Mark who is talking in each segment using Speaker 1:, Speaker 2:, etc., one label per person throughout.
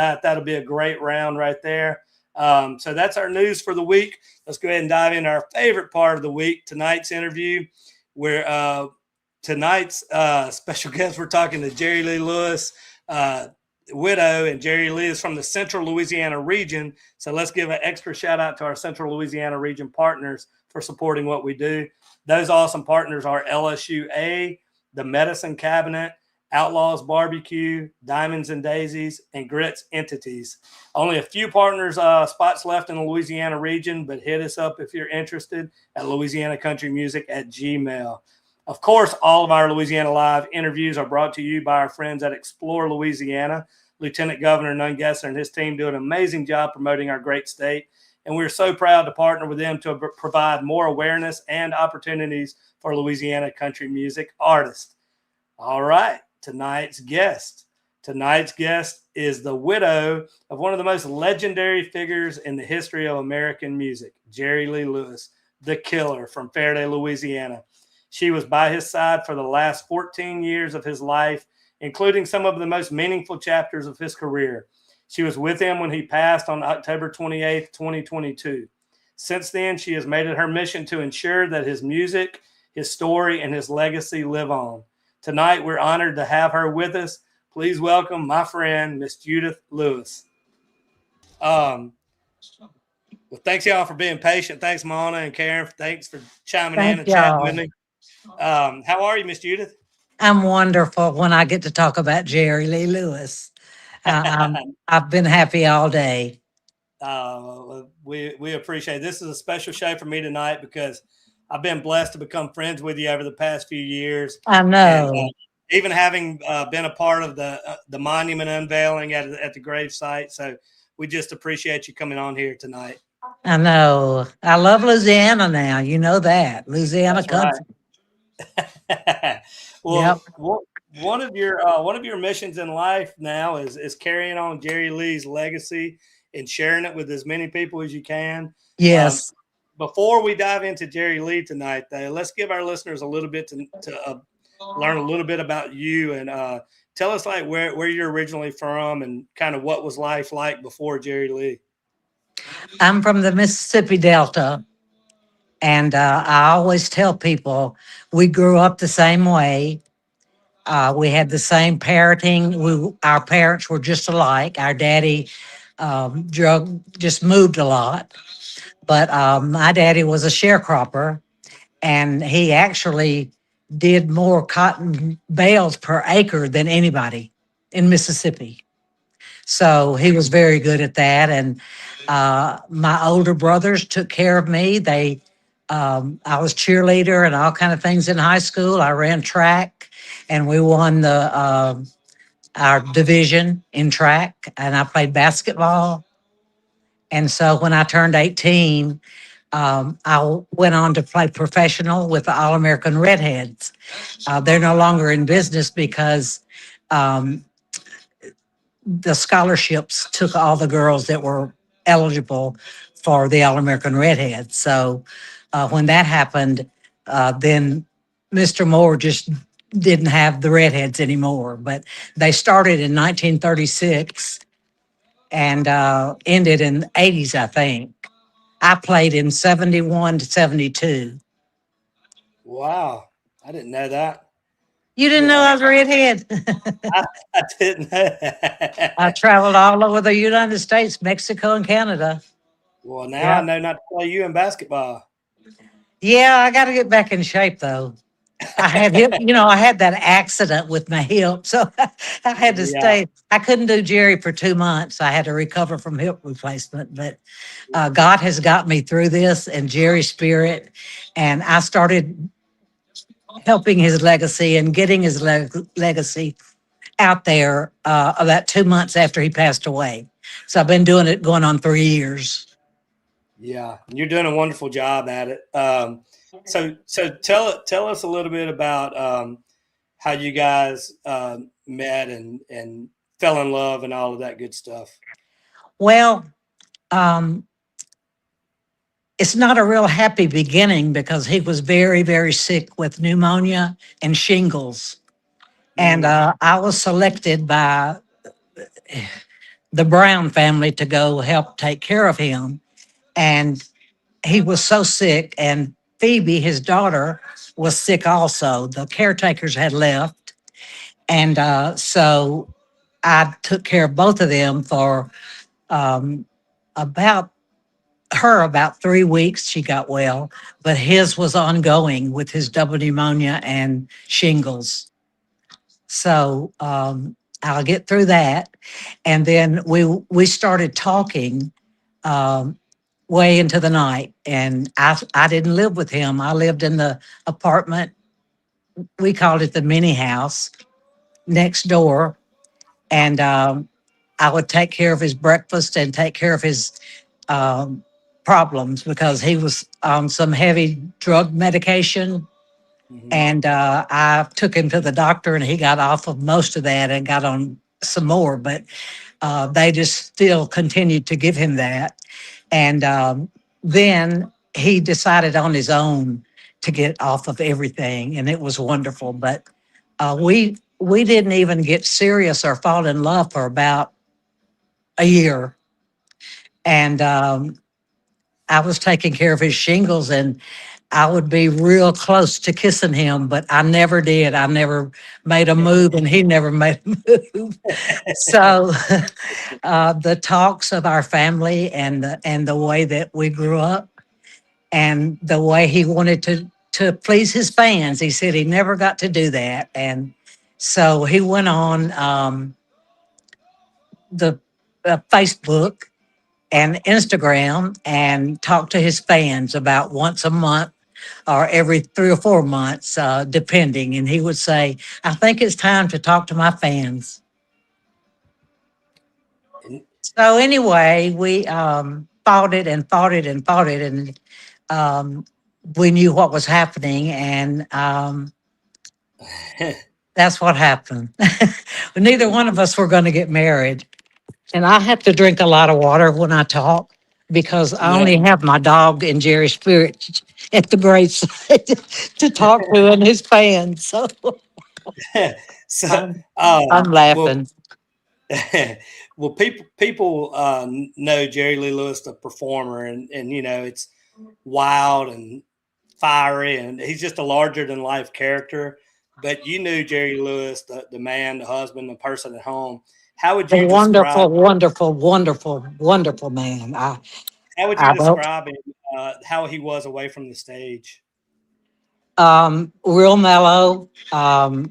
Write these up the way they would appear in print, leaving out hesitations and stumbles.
Speaker 1: that. That'll be a great round right there. So that's our news for the week. Let's go ahead and dive into our favorite part of the week, tonight's interview, where tonight's special guest, we're talking to Jerry Lee Lewis, widow, and Jerry Lee is from the Central Louisiana region. So let's give an extra shout out to our Central Louisiana region partners for supporting what we do. Those awesome partners are LSUA, the Medicine Cabinet, Outlaws Barbecue, Diamonds and Daisies, and Grits Entities. Only a few partners spots left in the Louisiana region, but hit us up if you're interested at louisianacountrymusic@gmail.com. Of course, all of our Louisiana Live interviews are brought to you by our friends at Explore Louisiana. Lieutenant Governor Nunn Gessler and his team do an amazing job promoting our great state, and we're so proud to partner with them to provide more awareness and opportunities for Louisiana country music artists. All right, tonight's guest is the widow of one of the most legendary figures in the history of American music, Jerry Lee Lewis, the Killer from Ferriday, Louisiana. She was by his side for the last 14 years of his life, including some of the most meaningful chapters of his career. She was with him when he passed on October 28th, 2022. Since then, she has made it her mission to ensure that his music, his story, and his legacy live on. Tonight, we're honored to have her with us. Please welcome my friend, Miss Judith Lewis. Well, thanks, y'all, for being patient. Thanks, Mona and Karen. Thanks for chiming in and chatting with me. How are you, Miss Judith?
Speaker 2: I'm wonderful when I get to talk about Jerry Lee Lewis. I've been happy all day.
Speaker 1: We appreciate it. This is a special show for me tonight because I've been blessed to become friends with you over the past few years.
Speaker 2: I know.
Speaker 1: And, even having been a part of the monument unveiling at the grave site. So we just appreciate you coming on here tonight.
Speaker 2: I know. I love Louisiana now. You know that. Louisiana Country.
Speaker 1: Right. Well, yep. One of your missions in life now is carrying on Jerry Lee's legacy and sharing it with as many people as you can.
Speaker 2: Yes.
Speaker 1: Before we dive into Jerry Lee tonight, though, let's give our listeners a little bit to learn a little bit about you and tell us like where you're originally from and kind of what was life like before Jerry Lee.
Speaker 2: I'm from the Mississippi Delta, and I always tell people we grew up the same way. We had the same parenting. Our parents were just alike. Our daddy just moved a lot, but my daddy was a sharecropper, and he actually did more cotton bales per acre than anybody in Mississippi. So he was very good at that. And my older brothers took care of me. I was cheerleader and all kind of things in high school. I ran track, and we won our division in track, and I played basketball. And so when I turned 18, I went on to play professional with the All-American Redheads. They're no longer in business because the scholarships took all the girls that were eligible for the All-American Redheads. So when that happened, then Mr. Moore just didn't have the Redheads anymore. But they started in 1936 and ended in the 80s, I think. I played in 71 to 72.
Speaker 1: Wow. I didn't know that.
Speaker 2: You didn't know I was a redhead?
Speaker 1: I didn't know that.
Speaker 2: I traveled all over the United States, Mexico, and Canada.
Speaker 1: Well, now I know not to play you in basketball.
Speaker 2: Yeah, I got to get back in shape, though. I had I had that accident with my hip, so I had to stay. I couldn't do Jerry for 2 months. I had to recover from hip replacement, but God has got me through this and Jerry's spirit, and I started helping his legacy and getting his legacy out there about 2 months after he passed away. So I've been doing it going on 3 years.
Speaker 1: Yeah, you're doing a wonderful job at it. So tell us a little bit about how you guys met and fell in love and all of that good stuff.
Speaker 2: Well, it's not a real happy beginning because he was very, very sick with pneumonia and shingles. And I was selected by the Brown family to go help take care of him. And he was so sick. And Phoebe, his daughter, was sick also. The caretakers had left. And so I took care of both of them for um, about about 3 weeks. She got well, but his was ongoing with his double pneumonia and shingles. So I'll get through that. And then we started talking um, way into the night. And I didn't live with him. I lived in the apartment. We called it the mini house next door. And I would take care of his breakfast and take care of his um, problems because he was on some heavy drug medication.
Speaker 1: Mhm.
Speaker 2: And I took him to the doctor and he got off of most of that and got on some more, but they just still continued to give him that. And then he decided on his own to get off of everything, and it was wonderful. But we didn't even get serious or fall in love for about a year. And I was taking care of his shingles, and I would be real close to kissing him, but I never did. I never made a move, and he never made a move. So the talks of our family and the way that we grew up and the way he wanted to please his fans. He said he never got to do that. And so he went on the Facebook and Instagram and talked to his fans about once a month or every 3 or 4 months, depending. And he would say, I think it's time to talk to my fans.
Speaker 1: And-
Speaker 2: So anyway, we fought it and fought it and fought it, and um, we knew what was happening, and that's what happened. Neither one of us were going to get married, and I have to drink a lot of water when I talk because I
Speaker 1: yeah.
Speaker 2: only have my dog and Jerry Spirit at the graveside to talk to and his fans. So
Speaker 1: So,
Speaker 2: I'm, I'm
Speaker 1: well,
Speaker 2: laughing.
Speaker 1: well, people know Jerry Lee Lewis, the performer, and it's wild and fiery, and he's just a larger than life character. But you knew Jerry Lewis, the man, the husband, the person at home. How would
Speaker 2: A
Speaker 1: you describe?
Speaker 2: wonderful, wonderful, wonderful, wonderful man.
Speaker 1: How would you
Speaker 2: I don't.
Speaker 1: describe him? How he was away from the stage?
Speaker 2: Real mellow,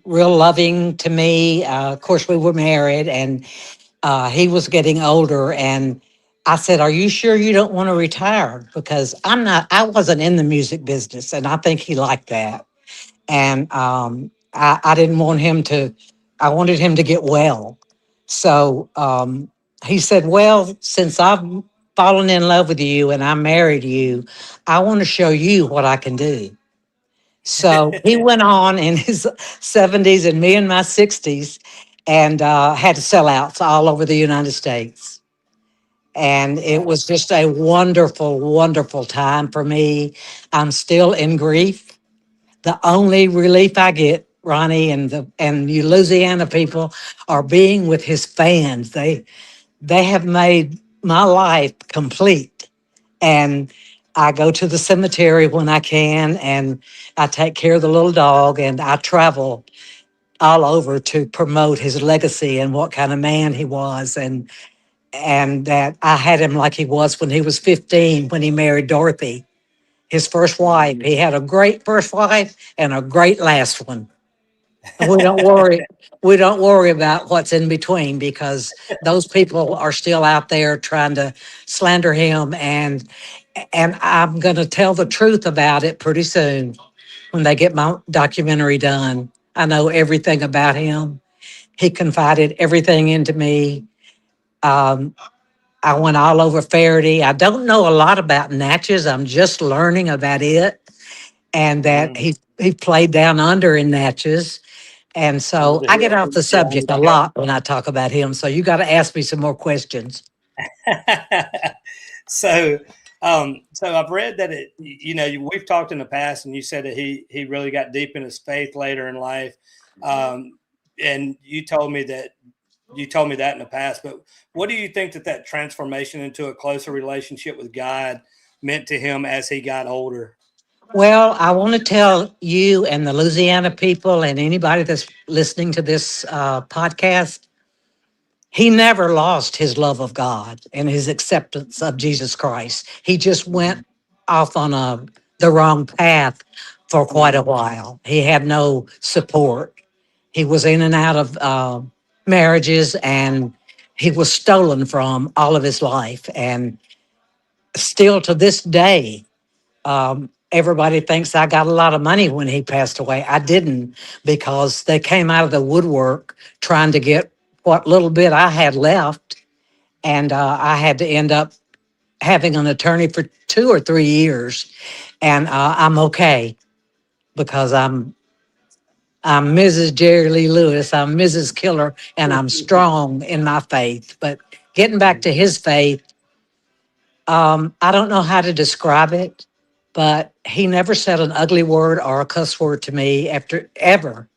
Speaker 2: real loving to me. Of course, we were married, and he was getting older. And I said, "Are you sure you don't want to retire?" Because I'm not. I wasn't in the music business, and I think he liked that. And I didn't want him to. I wanted him to get well. So he said, "Well, since I've fallen in love with you and I married you, I want to show you what I can do." So he went on in his 70s and me in my 60s and had sellouts all over the United States. And it
Speaker 1: Wow.
Speaker 2: was just a wonderful, wonderful time for me. I'm still in grief. The only relief I get, Ronnie, and you Louisiana people, are being with his fans. They have made my life complete. And I go to the cemetery when I can, and I take care of the little dog, and I travel all over to promote his legacy and what kind of man he was, and that I had him like he was when he was 15 when he married Dorothy, his first wife. He had a great first wife and a great last one. And we don't worry. We don't worry about what's in between because those people are still out there trying to slander him, and I'm going to tell the truth about it pretty soon when they get my documentary done. I know everything about him. He confided everything into me. Um, I went all over Ferriday. I don't know a lot about Natchez. I'm just learning about it, and that
Speaker 1: Mm.
Speaker 2: he played down under in Natchez. And
Speaker 1: Under
Speaker 2: so
Speaker 1: the
Speaker 2: I get off the
Speaker 1: hill.
Speaker 2: subject a lot when I talk about him. So you got to ask me some more questions.
Speaker 1: So, so I've read that we've talked in the past, and you said that he really got deep in his faith later in life, and you told me that you told me that in the past, but what do you think that transformation into a closer relationship with God meant to him as he got older?
Speaker 2: Well, I want to tell you and the Louisiana people and anybody that's listening to this podcast, he never lost his love of God and his acceptance of Jesus Christ. He just went off on the wrong path for quite a
Speaker 1: Mhm.
Speaker 2: while. He had no support. He was in and out of marriages, and he was stolen from all of his life. And still to this day, everybody thinks I got a lot of money when he passed away. I didn't, because they came out of the woodwork trying to get what little bit I had left. And I had to end up having an attorney for 2 or 3 years. And I'm okay because I'm Mrs. Jerry Lee Lewis. I'm Mrs. Killer, and I'm strong in my faith. But getting back to his faith, I don't know how to describe it, but he never said an ugly word or a cuss word to me after ever.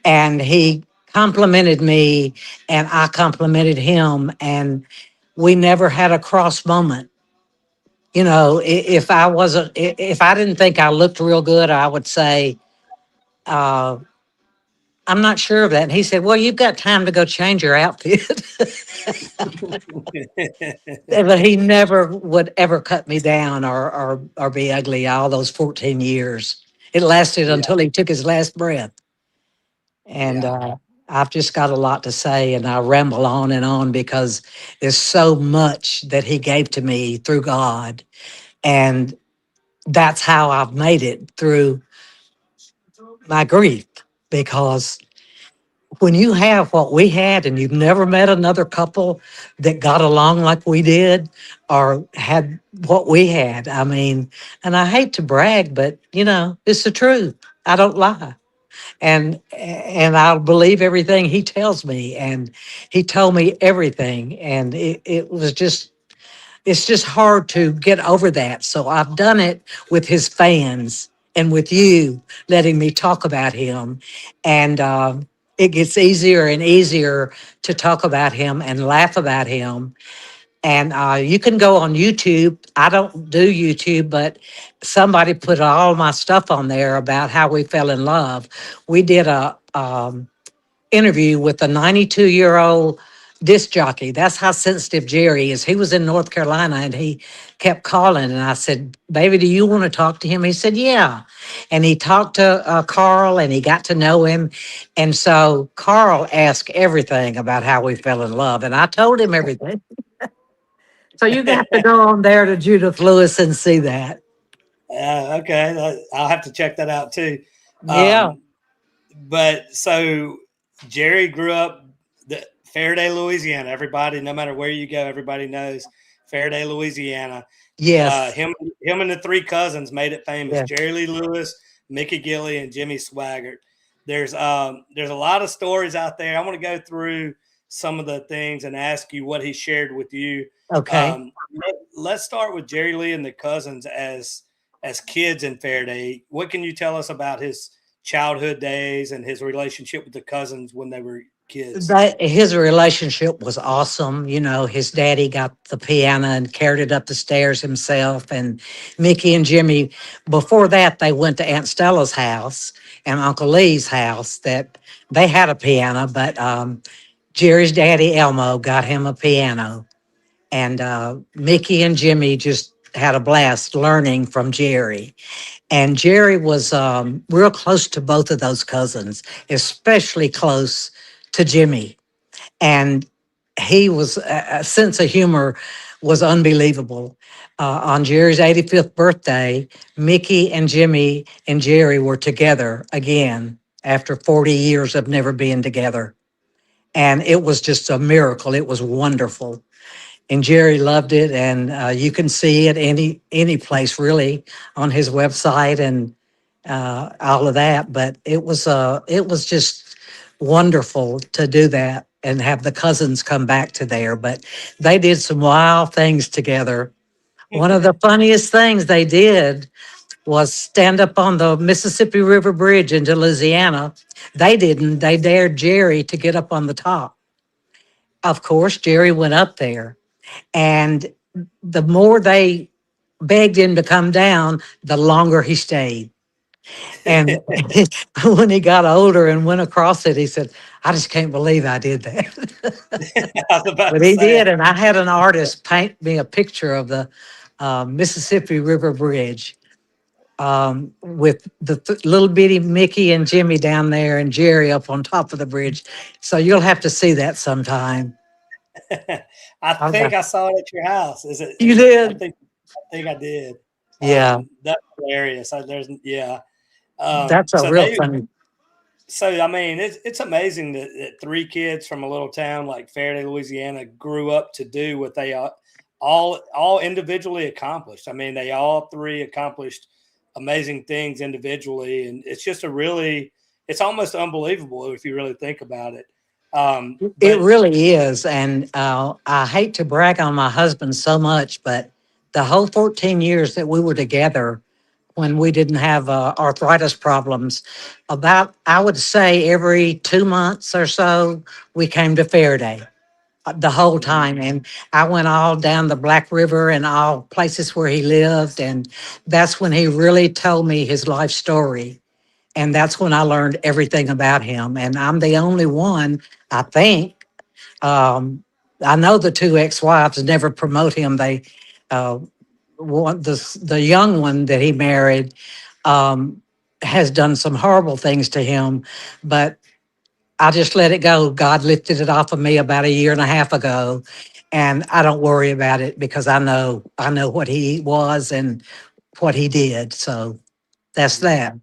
Speaker 2: And he complimented me, and I complimented him, and we never had a cross moment. You know, if I wasn't, if I didn't think I looked real good, I would say, uh, I'm not sure of that. And he said, well, you've got time to go change your outfit. But he never would ever cut me down or be ugly all those 14 years. It lasted
Speaker 1: Yeah,
Speaker 2: until he took his last breath. And
Speaker 1: yeah,
Speaker 2: I've just got a lot to say, and I ramble on and on because there's so much that he gave to me through God. And that's how I've made it through my grief, because when you have what we had and you've never met another couple that got along like we did or had what we had, I mean, and I hate to brag, but you know, it's the truth. I don't lie. And I'll believe everything he tells me. And he told me everything. And it was just, it's just hard to get over that. So I've done it with his fans and with you letting me talk about him. And it gets easier and easier to talk about him and laugh about him. And you can go on YouTube. I don't do YouTube, but somebody put all my stuff on there about how we fell in love. We did a interview with a 92-year-old disc jockey. That's how sensitive Jerry is. He was in North Carolina, and he kept calling. And I said, baby, do you want to talk to him? He said, yeah. And he talked to Carl, and he got to know him. And so Carl asked everything about how we fell in love. And I told him everything. So you got to go on there to Judith Lewis and see that.
Speaker 1: okay. I'll have to check that out too.
Speaker 2: Yeah.
Speaker 1: Um, but so Jerry grew up the Ferriday, Louisiana. Everybody, no matter where you go, everybody knows Ferriday, Louisiana.
Speaker 2: Yes.
Speaker 1: Him and the three cousins made it famous.
Speaker 2: Yeah.
Speaker 1: Jerry Lee Lewis, Mickey Gilley, and Jimmy Swaggart. There's a lot of stories out there. I want to go through some of the things and ask you what he shared with you.
Speaker 2: Okay.
Speaker 1: Let's start with Jerry Lee and the cousins as kids in Ferriday. What can you tell us about his childhood days and his relationship with the cousins when they were kids?
Speaker 2: That his relationship was awesome. You know, his daddy got the piano and carried it up the stairs himself. And Mickey and Jimmy, before that, they went to Aunt Stella's house and Uncle Lee's house. That they had a piano, but Jerry's daddy Elmo got him a piano, and Mickey and Jimmy just had a blast learning from Jerry. And Jerry was real close to both of those cousins, especially close to Jimmy. And he was a sense of humor was unbelievable. On Jerry's 85th birthday, Mickey and Jimmy and Jerry were together again after 40 years of never being together. And it was just a miracle. It was wonderful. And Jerry loved it. And you can see it any place really on his website and all of that. But it was just wonderful to do that and have the cousins come back to there. But they did some wild things together. One of the funniest things they did was stand up on the Mississippi River Bridge into Louisiana. They didn't. They dared Jerry to get up on the top. of course, Jerry went up there. And the more they begged him to come down, the longer he stayed. And when he got older and went across it, he said, I just can't believe I did that.
Speaker 1: I was about
Speaker 2: But
Speaker 1: to
Speaker 2: he
Speaker 1: say,
Speaker 2: did. And I had an artist paint me a picture of the Mississippi River Bridge with the little bitty Mickey and Jimmy down there and Jerry up on top of the bridge. So you'll have to see that sometime.
Speaker 1: I
Speaker 2: Okay.
Speaker 1: think I saw it at your house.
Speaker 2: You
Speaker 1: Is it?
Speaker 2: did?
Speaker 1: I think I did.
Speaker 2: Yeah.
Speaker 1: That's hilarious. There's yeah.
Speaker 2: That's a
Speaker 1: So
Speaker 2: real funny.
Speaker 1: I mean, it's amazing that three kids from a little town like Ferriday, Louisiana, grew up to do what they all individually accomplished. I mean, they all three accomplished amazing things individually, and it's just it's almost unbelievable if you really think about it.
Speaker 2: It
Speaker 1: But
Speaker 2: really is. And I hate to brag on my husband so much, but the whole 14 years that we were together, when we didn't have arthritis problems, about, I would say, every 2 months or so, we came to Ferriday the whole
Speaker 1: Mhm,
Speaker 2: time. And I went all down the Black River and all places where he lived. And that's when he really told me his life story. And that's when I learned everything about him. And I'm the only one, I think. Um, I know the two ex-wives never promote him. They, the young one that he married, um, has done some horrible things to him, but I just let it go. God lifted it off of me about a year and a half ago, and I don't worry about it because I know what he was and what he did. So that's
Speaker 1: yeah,
Speaker 2: that.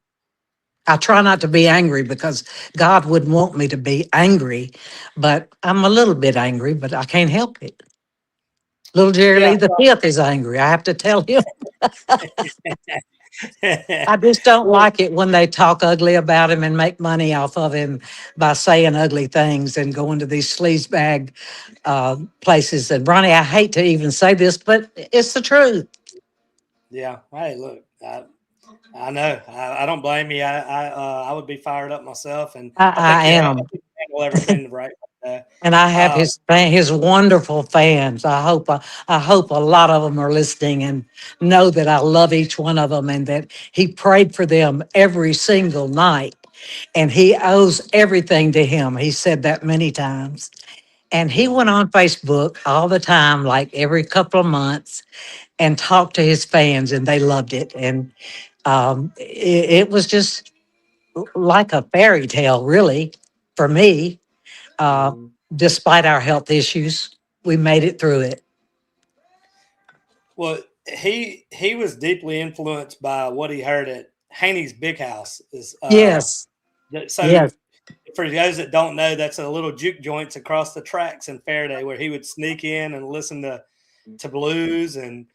Speaker 2: I try not to be angry because God wouldn't want me to be angry, but I'm a little bit angry, but I can't help it. Little Jerry
Speaker 1: yeah.
Speaker 2: Lee the fifth is angry. I have to tell him. I just don't
Speaker 1: Well,
Speaker 2: like it when they talk ugly about him and make money off of him by saying ugly things and going to these sleazebag places. And Ronnie, I hate to even say this, but it's the truth.
Speaker 1: yeah. Hey, look, I know. I don't blame you. I would be fired up myself, and I think
Speaker 2: I
Speaker 1: I
Speaker 2: am.
Speaker 1: think you handle everything right.
Speaker 2: And I have
Speaker 1: Uh,
Speaker 2: his wonderful fans. I hope a lot of them are listening and know that I love each one of them and that he prayed for them every single night. And he owes everything to him. He said that many times. And he
Speaker 1: yeah.
Speaker 2: went on Facebook all the time, like every couple of months, and talked to his fans, and they loved it. And it was just like a fairy tale, really, for me. Uh,
Speaker 1: Mhm.
Speaker 2: Despite our health issues, we made it through it.
Speaker 1: Well, he was deeply influenced by what he heard at Haney's Big House.
Speaker 2: Yes,
Speaker 1: So
Speaker 2: yes.
Speaker 1: for those that don't know, that's a little juke joints across the tracks in Ferriday where he would sneak in and listen to blues. And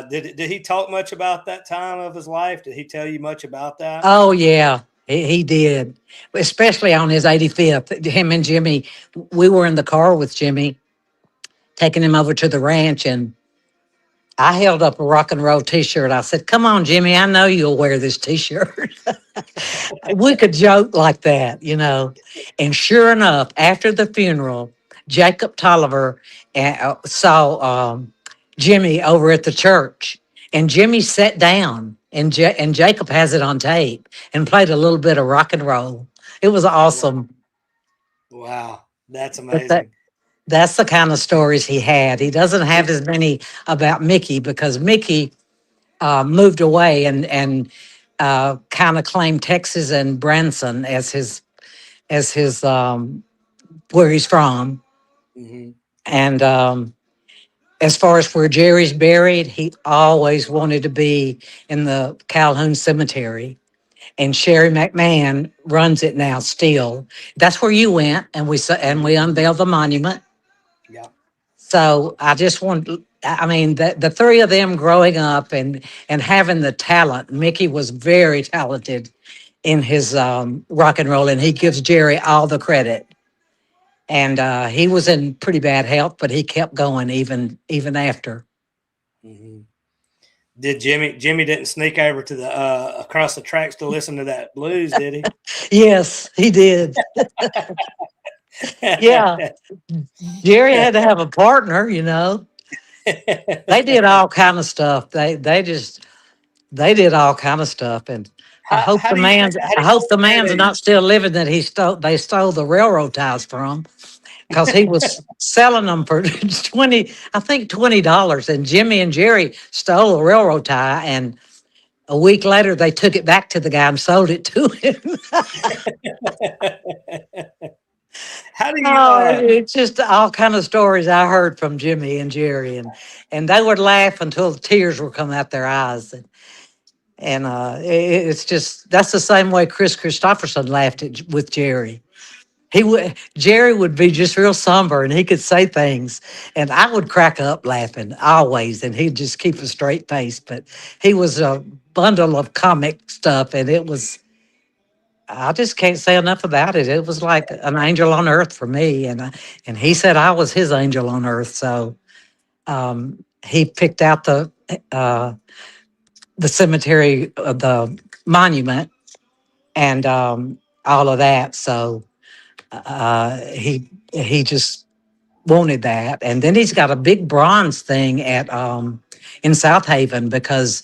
Speaker 1: did he talk much about that time of his life? Did he tell you much about that?
Speaker 2: Oh, yeah, he did, especially on his 85th. Him and Jimmy, we were in the car with Jimmy, taking him over to the ranch, and I held up a rock and roll T-shirt. I said, "Come on, Jimmy, I know you'll wear this T-shirt." We could joke like that, you know. And sure enough, after the funeral, Jacob Tolliver saw Jimmy over at the church, and Jimmy sat down, and and Jacob has it on tape and played a little bit of rock and roll. It was
Speaker 1: Wow,
Speaker 2: awesome.
Speaker 1: wow, that's
Speaker 2: But
Speaker 1: amazing.
Speaker 2: that's the kind of stories he had. He doesn't have as many about Mickey because Mickey moved away and kind of claimed Texas and Branson as his where he's from.
Speaker 1: Hmm.
Speaker 2: And as far as where Jerry's buried, he always wanted to be in the Calhoun Cemetery. And Sherry McMahon runs it now still. That's where you went, and we
Speaker 1: Hmm.
Speaker 2: unveiled the monument.
Speaker 1: Yeah.
Speaker 2: So I just want, I mean, the three of them growing up and having the talent. Mickey was very talented in his rock and roll, and he gives Jerry all the credit. And he was in pretty bad health, but he kept going even after.
Speaker 1: Hmm. Did Jimmy didn't sneak over to the across the tracks to listen to that blues, did he?
Speaker 2: Yes, he did. Yeah, Jerry had to have a partner, you know. They did all kind of stuff. They did all kind of stuff, and
Speaker 1: How do you think? How do
Speaker 2: I
Speaker 1: you
Speaker 2: hope the
Speaker 1: think
Speaker 2: man's
Speaker 1: Ferriday?
Speaker 2: not still living that they stole the railroad ties from, because he was selling them for 20, I think $20, and Jimmy and Jerry stole a railroad tie, and a week later they took it back to the guy and sold it to him.
Speaker 1: How do you?
Speaker 2: Oh, it's just all kind of stories I heard from Jimmy and Jerry, and they would laugh until the tears would come out their eyes. And it's just that's the same way Chris Christopherson laughed with Jerry. Jerry would be just real somber, and he could say things, and I would crack up laughing always, and he'd just keep a straight face. But he was a bundle of comic stuff, and it was I just can't say enough about it. It was like an angel on earth for me, and he said I was his angel on earth. So he picked out uh, the cemetery, the monument, and all of that. So he just wanted that, and then he's got a big bronze thing at in South Haven because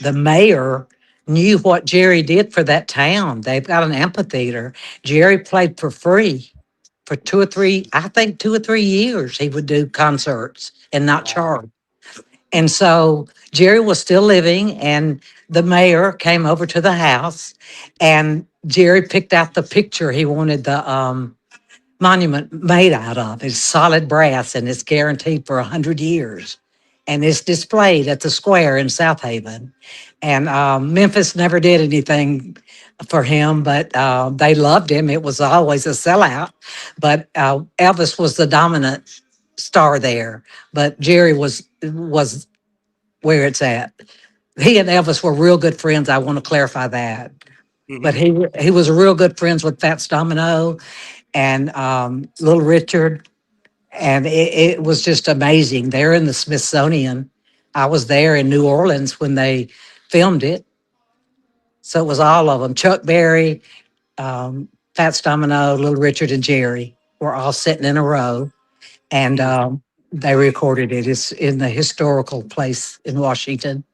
Speaker 2: the mayor knew what Jerry did for that town. They've got an amphitheater. Jerry played for free for 2 or 3, I think 2 or 3 years. He would do concerts and not
Speaker 1: Wow.
Speaker 2: charge. And so Jerry was still living, and the mayor came over to the house, and Jerry picked out the picture he wanted the monument made out of. It's solid brass, and it's guaranteed for 100 years. And it's displayed at the square in South Haven. And Memphis never did anything for him, but they loved him. It was always a sellout. But Elvis was the dominant star there. But Jerry was where it's at. He and Elvis were real good friends. I want to clarify that. But
Speaker 1: Hmm.
Speaker 2: he was real good friends with Fats Domino and Little Richard, and it was just amazing. They're in the Smithsonian. I was there in New Orleans when they filmed it, so it was all of them. Chuck Berry, Fats Domino, Little Richard, and Jerry were all sitting in a row, and they recorded it. It's in the historical place in Washington.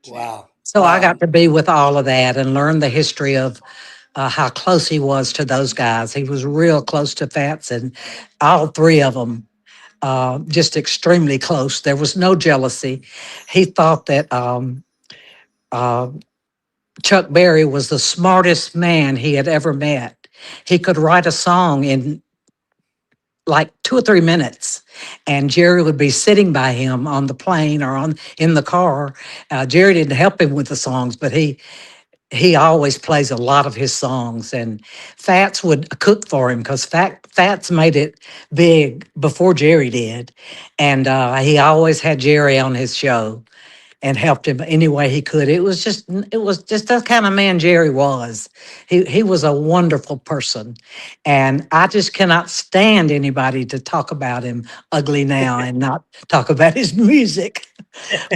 Speaker 1: Wow.
Speaker 2: So I got to be with all of that and learn the history of how close he was to those guys. He was real close to Fats and all three of them, just extremely close. There was no jealousy. He thought that uh, Chuck Berry was the smartest man he had ever met. He could write a song in like 2 or 3 minutes, and Jerry would be sitting by him on the plane or on in the car. Jerry didn't help him with the songs, but he always plays a lot of his songs, and Fats would cook for him because Fats made it big before Jerry did, and he always had Jerry on his show and helped him any way he could. It was just the kind of man Jerry was. He was a wonderful person, and I just cannot stand anybody to talk about him ugly now and not talk about his music.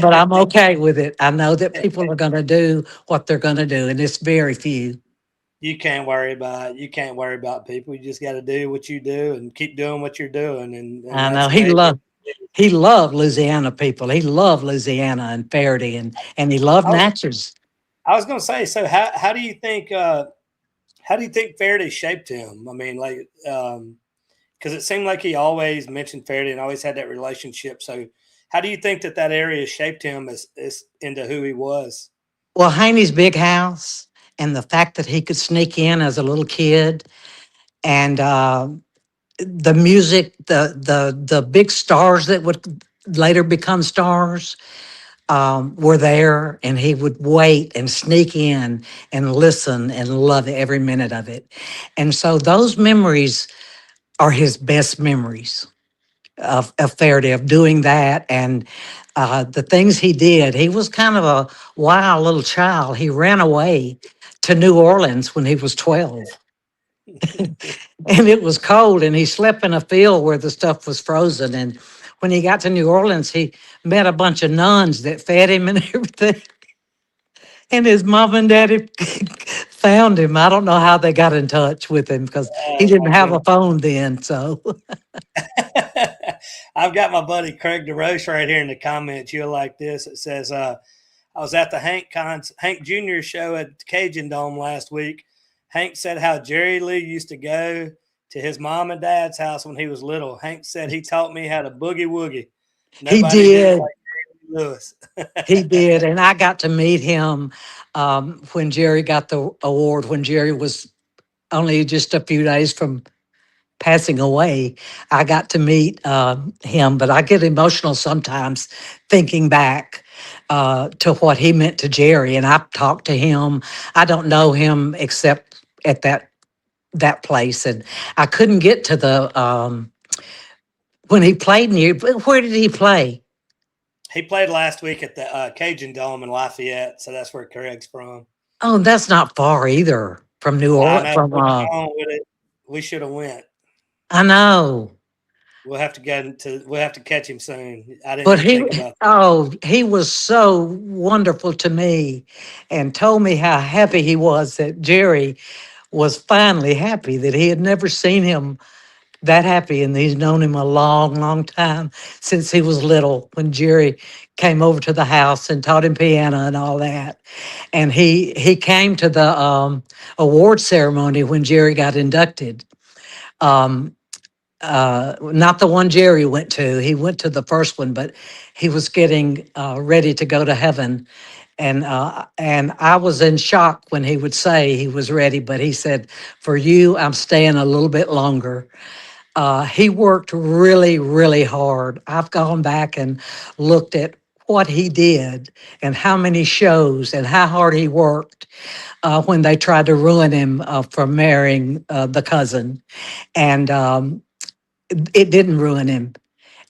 Speaker 2: But I'm okay with it. I know that people are going to do what they're going to do, and it's very few.
Speaker 1: You can't worry about people. You just got to do what you do and keep doing what you're doing, and
Speaker 2: I know
Speaker 1: that's amazing.
Speaker 2: he loved Louisiana people. He loved Louisiana and Ferriday, and he loved
Speaker 1: I was
Speaker 2: Natchez.
Speaker 1: I was going to say, so how do you think Faraday shaped him? I mean, like, because it seemed like he always mentioned Faraday and always had that relationship. So, how do you think that area shaped him as into who he was?
Speaker 2: Well, Haney's big house and the fact that he could sneak in as a little kid, and the music, the big stars that would later become stars were there, and he would wait and sneak in and listen and love every minute of it. And so those memories are his best memories of Faraday, of doing that, and the things he did. He was kind of a wild little child. He ran away to New Orleans when he was 12, and it was cold, and he slept in a field where the stuff was frozen. And when he got to New Orleans, he met a bunch of nuns that fed him and everything. And his mom and daddy found him. I don't know how they got in touch with him because he
Speaker 1: Oh
Speaker 2: didn't
Speaker 1: my
Speaker 2: have a
Speaker 1: goodness.
Speaker 2: phone then. So
Speaker 1: I've got my buddy Craig DeRoche right here in the comments. You'll like this. It says, I was at the Hank Jr. show at Cajun Dome last week. Hank said how Jerry Lee used to go to his mom and dad's house when he was little. Hank said he taught me how to boogie woogie.
Speaker 2: he
Speaker 1: Nobody did it
Speaker 2: did.
Speaker 1: like Jerry Lewis.
Speaker 2: He did. And I got to meet him when Jerry got the award, when Jerry was only just a few days from passing away. I got to meet him, but I get emotional sometimes thinking back to what he meant to Jerry. And I've talked to him. I don't know him except at that place, and I couldn't get to the when he played near. Where did he play?
Speaker 1: He played last week at the Cajun Dome in Lafayette, so that's where Craig's from.
Speaker 2: Oh, that's not far either from New
Speaker 1: I
Speaker 2: Orleans.
Speaker 1: know.
Speaker 2: From
Speaker 1: What's wrong with it? We should have went.
Speaker 2: I know.
Speaker 1: We'll have to get into. We'll have to catch him soon. I didn't
Speaker 2: But
Speaker 1: even think about that.
Speaker 2: he was so wonderful to me and told me how happy he was that Jerry was finally happy, that he had never seen him that happy. And he's known him a long, long time since he was little when Jerry came over to the house and taught him piano and all that. And he came to the award ceremony when Jerry got inducted. Um, not the one Jerry went to. He went to the first one, but he was getting ready to go to heaven. And I was in shock when he would say he was ready, but he said, "For you, I'm staying a little bit longer." He worked really, really hard. I've gone back and looked at what he did and how many shows and how hard he worked when they tried to ruin him from marrying the cousin. And it didn't ruin him.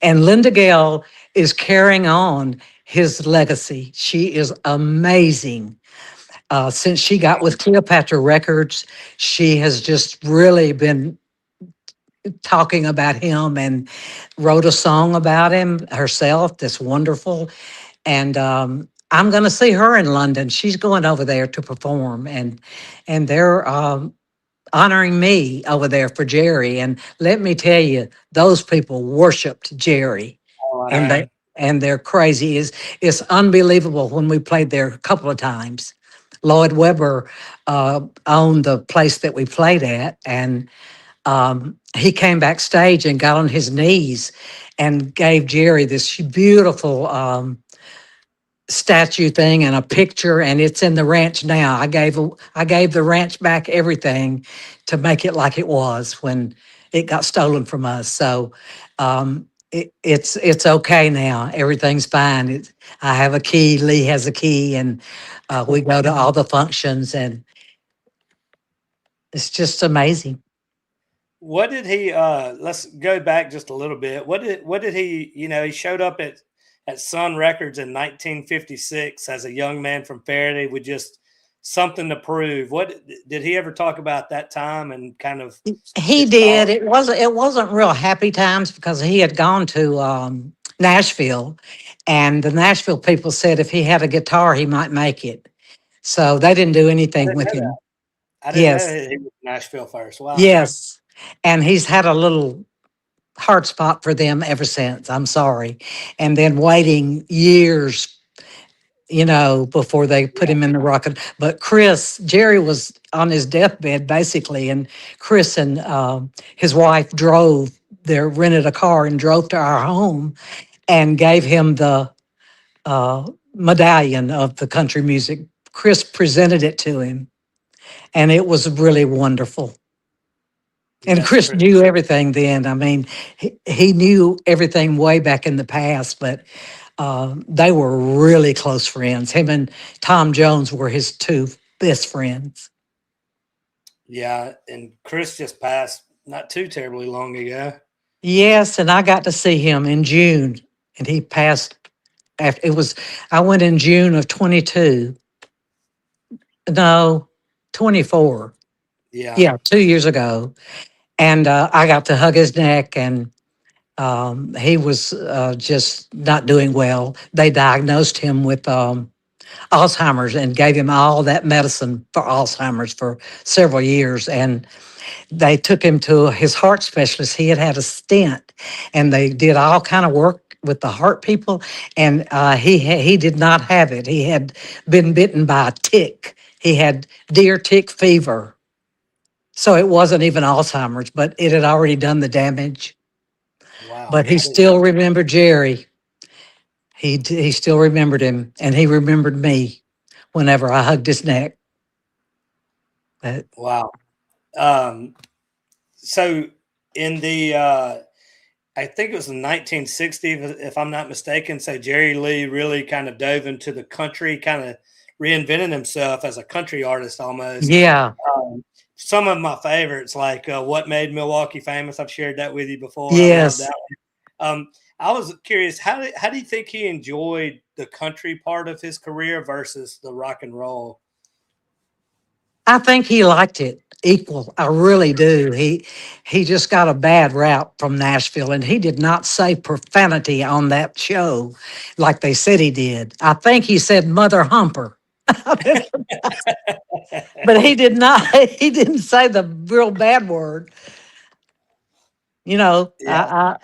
Speaker 2: And Linda Gale is carrying on his legacy. She is amazing. Since she got with Cleopatra Records, she has just really been talking about him and wrote a song about him herself that's wonderful. And I'm going to see her in London. She's going over there to perform, and they're honoring me over there for Jerry. And let me tell you, those people worshiped Jerry,
Speaker 1: Oh, I
Speaker 2: and
Speaker 1: know.
Speaker 2: they're crazy. It's unbelievable when we played there a couple of times. Lloyd Webber owned the place that we played at, and he came backstage and got on his knees and gave Jerry this beautiful statue thing and a picture, and it's in the ranch now. I gave the ranch back everything to make it like it was when it got stolen from us. So it's okay now. Everything's fine. I have a key. Lee has a key, and we go to all the functions, and it's just amazing.
Speaker 1: What did he? Let's go back just a little bit. What did he? He showed up at Sun Records in 1956 as a young man from Ferriday with just something to prove. What did he ever talk about that time and kind of
Speaker 2: He
Speaker 1: his
Speaker 2: did.
Speaker 1: thought?
Speaker 2: It wasn't real happy times because he had gone to Nashville, and the Nashville people said if he had a guitar, he might make it. So they didn't do
Speaker 1: I
Speaker 2: anything
Speaker 1: didn't
Speaker 2: with
Speaker 1: know that.
Speaker 2: him.
Speaker 1: I didn't know
Speaker 2: Yes,
Speaker 1: he was in Nashville first. Wow.
Speaker 2: yes, and he's had a little hard spot for them ever since. I'm sorry, and then waiting years, before they put
Speaker 1: Yeah.
Speaker 2: him in the rocket. But Jerry was on his deathbed basically, and Chris and his wife rented a car and drove to our home and gave him the medallion of the country music. Chris presented it to him, and it was really wonderful. And
Speaker 1: That's
Speaker 2: Chris
Speaker 1: pretty.
Speaker 2: knew everything then. I mean, he knew everything way back in the past, but they were really close friends. Him and Tom Jones were his two best friends.
Speaker 1: Yeah, and Chris just passed not too terribly long ago.
Speaker 2: Yes, and I got to see him in June, and he passed after it was. I went in June of 22. No, 24.
Speaker 1: Yeah.
Speaker 2: Yeah, 2 years ago, and I got to hug his neck, and he was just not doing well. They diagnosed him with Alzheimer's and gave him all that medicine for Alzheimer's for several years. And they took him to his heart specialist. He had had a stent, and they did all kind of work with the heart people, and he did not have it. He had been bitten by a tick. He had deer tick fever. So it wasn't even Alzheimer's, but it had already done the damage.
Speaker 1: Wow,
Speaker 2: But he
Speaker 1: I didn't know.
Speaker 2: still remembered Jerry. He still remembered him, and he remembered me whenever I hugged his neck. But
Speaker 1: Wow. Um, so in the I think it was in 1960, if I'm not mistaken. So Jerry Lee really kind of dove into the country, kind of reinvented himself as a country artist almost.
Speaker 2: yeah,
Speaker 1: Um, some of my favorites, like "What Made Milwaukee Famous," I've shared that with you before. I love
Speaker 2: yes.
Speaker 1: that one. I was curious, how do you think he enjoyed the country part of his career versus the rock and roll?
Speaker 2: I think he liked it equal. I really do. He just got a bad rap from Nashville, and he did not say profanity on that show like they said he did. I think he said mother humper, but he did not. He didn't say the real bad word. You know,
Speaker 1: Yeah.
Speaker 2: I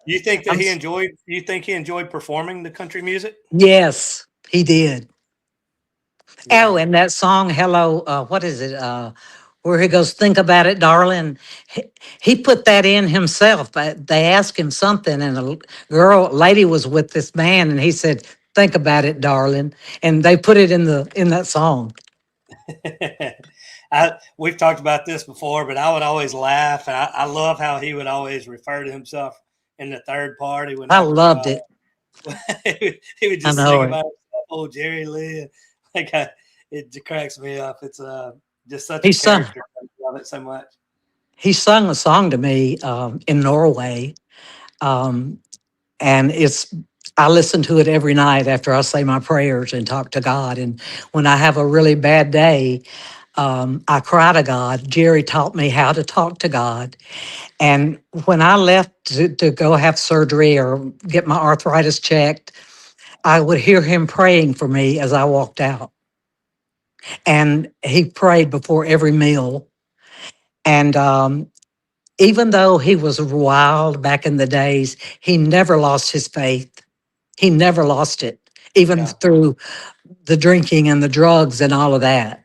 Speaker 1: You think that
Speaker 2: I'm,
Speaker 1: he enjoyed? You think he enjoyed performing the country music?
Speaker 2: yes, he did. Oh,
Speaker 1: Yeah.
Speaker 2: and that song, Hello, what is it? Where he goes, Think About It, Darling. He, he put that in himself. They asked him something, and lady was with this man, and he said, Think about it, darling. And they put it in that song.
Speaker 1: We've talked about this before, but I would always laugh, and I love how he would always refer to himself in the third party
Speaker 2: I
Speaker 1: whenever
Speaker 2: loved it.
Speaker 1: he would
Speaker 2: I
Speaker 1: just
Speaker 2: know
Speaker 1: sing
Speaker 2: it.
Speaker 1: about himself, oh Jerry Lee, like it cracks me up. It's just such a
Speaker 2: He sung,
Speaker 1: character. I love it so much.
Speaker 2: he sung a song to me in Norway. Um, and I listen to it every night after I say my prayers and talk to God. And when I have a really bad day, I cry to God. Jerry taught me how to talk to God. And when I left to go have surgery or get my arthritis checked, I would hear him praying for me as I walked out. And he prayed before every meal. And even though he was wild back in the days, he never lost his faith. He never lost it, even
Speaker 1: Yeah,
Speaker 2: through the drinking and the drugs and all of that.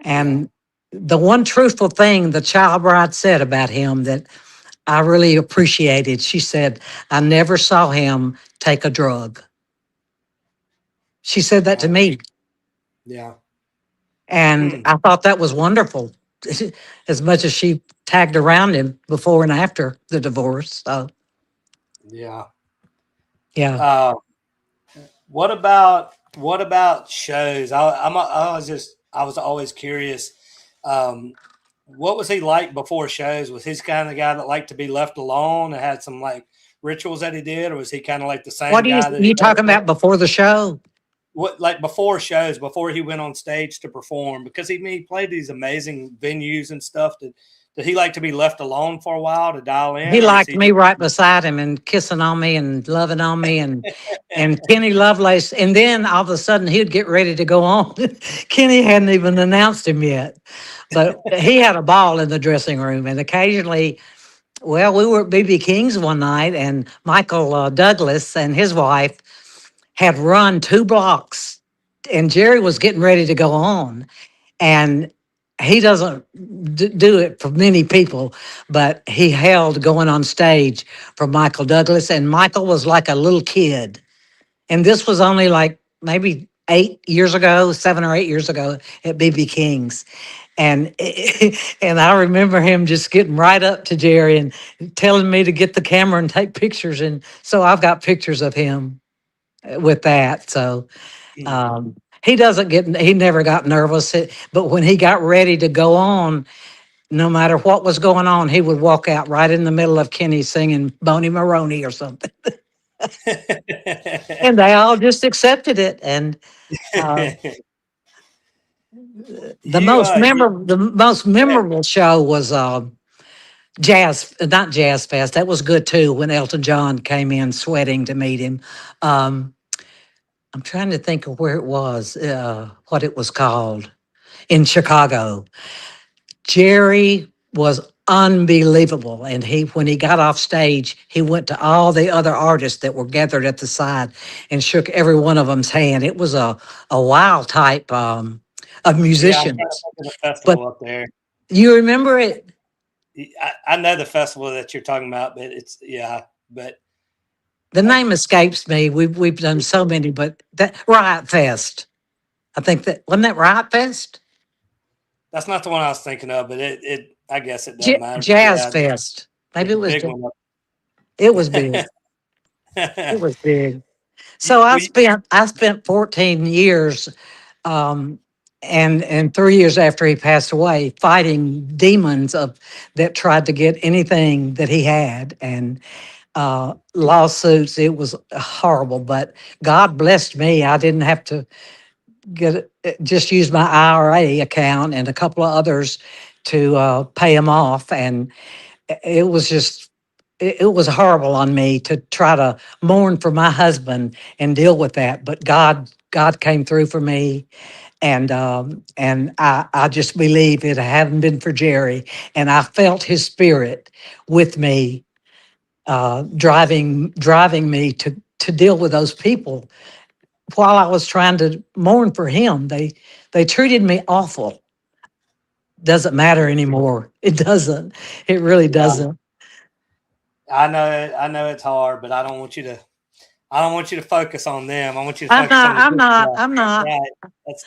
Speaker 1: yeah,
Speaker 2: And the one truthful thing the child bride said about him that I really appreciated, she said, I never saw him take a drug. She said that to
Speaker 1: wow,
Speaker 2: me.
Speaker 1: yeah.
Speaker 2: And
Speaker 1: Hmm.
Speaker 2: I thought that was wonderful, as much as she tagged around him before and after the divorce. So,
Speaker 1: Yeah.
Speaker 2: yeah.
Speaker 1: Uh, what about shows? I was always curious. Um, what was he like before shows? Was he kind of the guy that liked to be left alone and had some like rituals that he did, or was he kind of like the
Speaker 2: What
Speaker 1: same
Speaker 2: are you,
Speaker 1: guy that he
Speaker 2: you
Speaker 1: was?
Speaker 2: talking about before the show?
Speaker 1: What like before shows, before he went on stage to perform? Because he played these amazing venues and stuff. Did he like to be left alone for a while to dial
Speaker 2: He
Speaker 1: in, or was
Speaker 2: liked
Speaker 1: he
Speaker 2: me
Speaker 1: just
Speaker 2: right beside him and kissing on me and loving on me and Kenny Lovelace. And then all of a sudden he'd get ready to go on. Kenny hadn't even announced him yet. But he had a ball in the dressing room. And occasionally, well, we were at BB King's one night, and Michael Douglas and his wife had run 2 blocks, and Jerry was getting ready to go on. And he doesn't do it for many people, but he held going on stage for Michael Douglas, and Michael was like a little kid. And this was only like maybe 8 years ago, 7 or 8 years ago at BB King's. And and I remember him just getting right up to Jerry and telling me to get the camera and take pictures. And so I've got pictures of him with that. So
Speaker 1: mm,
Speaker 2: um, he never got nervous. But when he got ready to go on, no matter what was going on, he would walk out right in the middle of Kenny singing Boney Maroney or something. And they all just accepted it. And uh,
Speaker 1: you
Speaker 2: the most memorable show was not Jazz Fest. That was good too when Elton John came in sweating to meet him. Um, I'm trying to think of where it was, what it was called in Chicago. Jerry was unbelievable. And when he got off stage, he went to all the other artists that were gathered at the side and shook every one of them's hand. It was a wild type of
Speaker 1: Yeah, I'm trying to
Speaker 2: musicians.
Speaker 1: think of the
Speaker 2: But
Speaker 1: festival up there.
Speaker 2: you remember it?
Speaker 1: I know the festival that you're talking about, but it's yeah, but
Speaker 2: The
Speaker 1: I,
Speaker 2: name escapes me. We've done so many, but that Riot Fest. I think that wasn't that Riot Fest?
Speaker 1: that's not the one I was thinking of. But it I guess it doesn't matter. But
Speaker 2: Jazz
Speaker 1: yeah,
Speaker 2: Fest. Maybe
Speaker 1: it's
Speaker 2: it
Speaker 1: a
Speaker 2: was.
Speaker 1: big one.
Speaker 2: It was big. It was big. So
Speaker 1: We
Speaker 2: I spent 14 years, um, and 3 years after he passed away, fighting demons of that tried to get anything that he had, and lawsuits. It was horrible, but God blessed me. I didn't have to just use my IRA account and a couple of others to pay him off, and it was just it was horrible on me to try to mourn for my husband and deal with that. But God came through for me, and I just believe it hadn't been for Jerry, and I felt his spirit with me, driving me to deal with those people while I was trying to mourn for him. They treated me awful. Doesn't matter anymore. It doesn't. It really
Speaker 1: yeah,
Speaker 2: doesn't.
Speaker 1: I know it's hard, but I don't want you to focus on them. I want you to
Speaker 2: I'm
Speaker 1: focus on
Speaker 2: not.
Speaker 1: the
Speaker 2: I'm
Speaker 1: good
Speaker 2: not.
Speaker 1: stuff.
Speaker 2: I'm not.
Speaker 1: Right. That's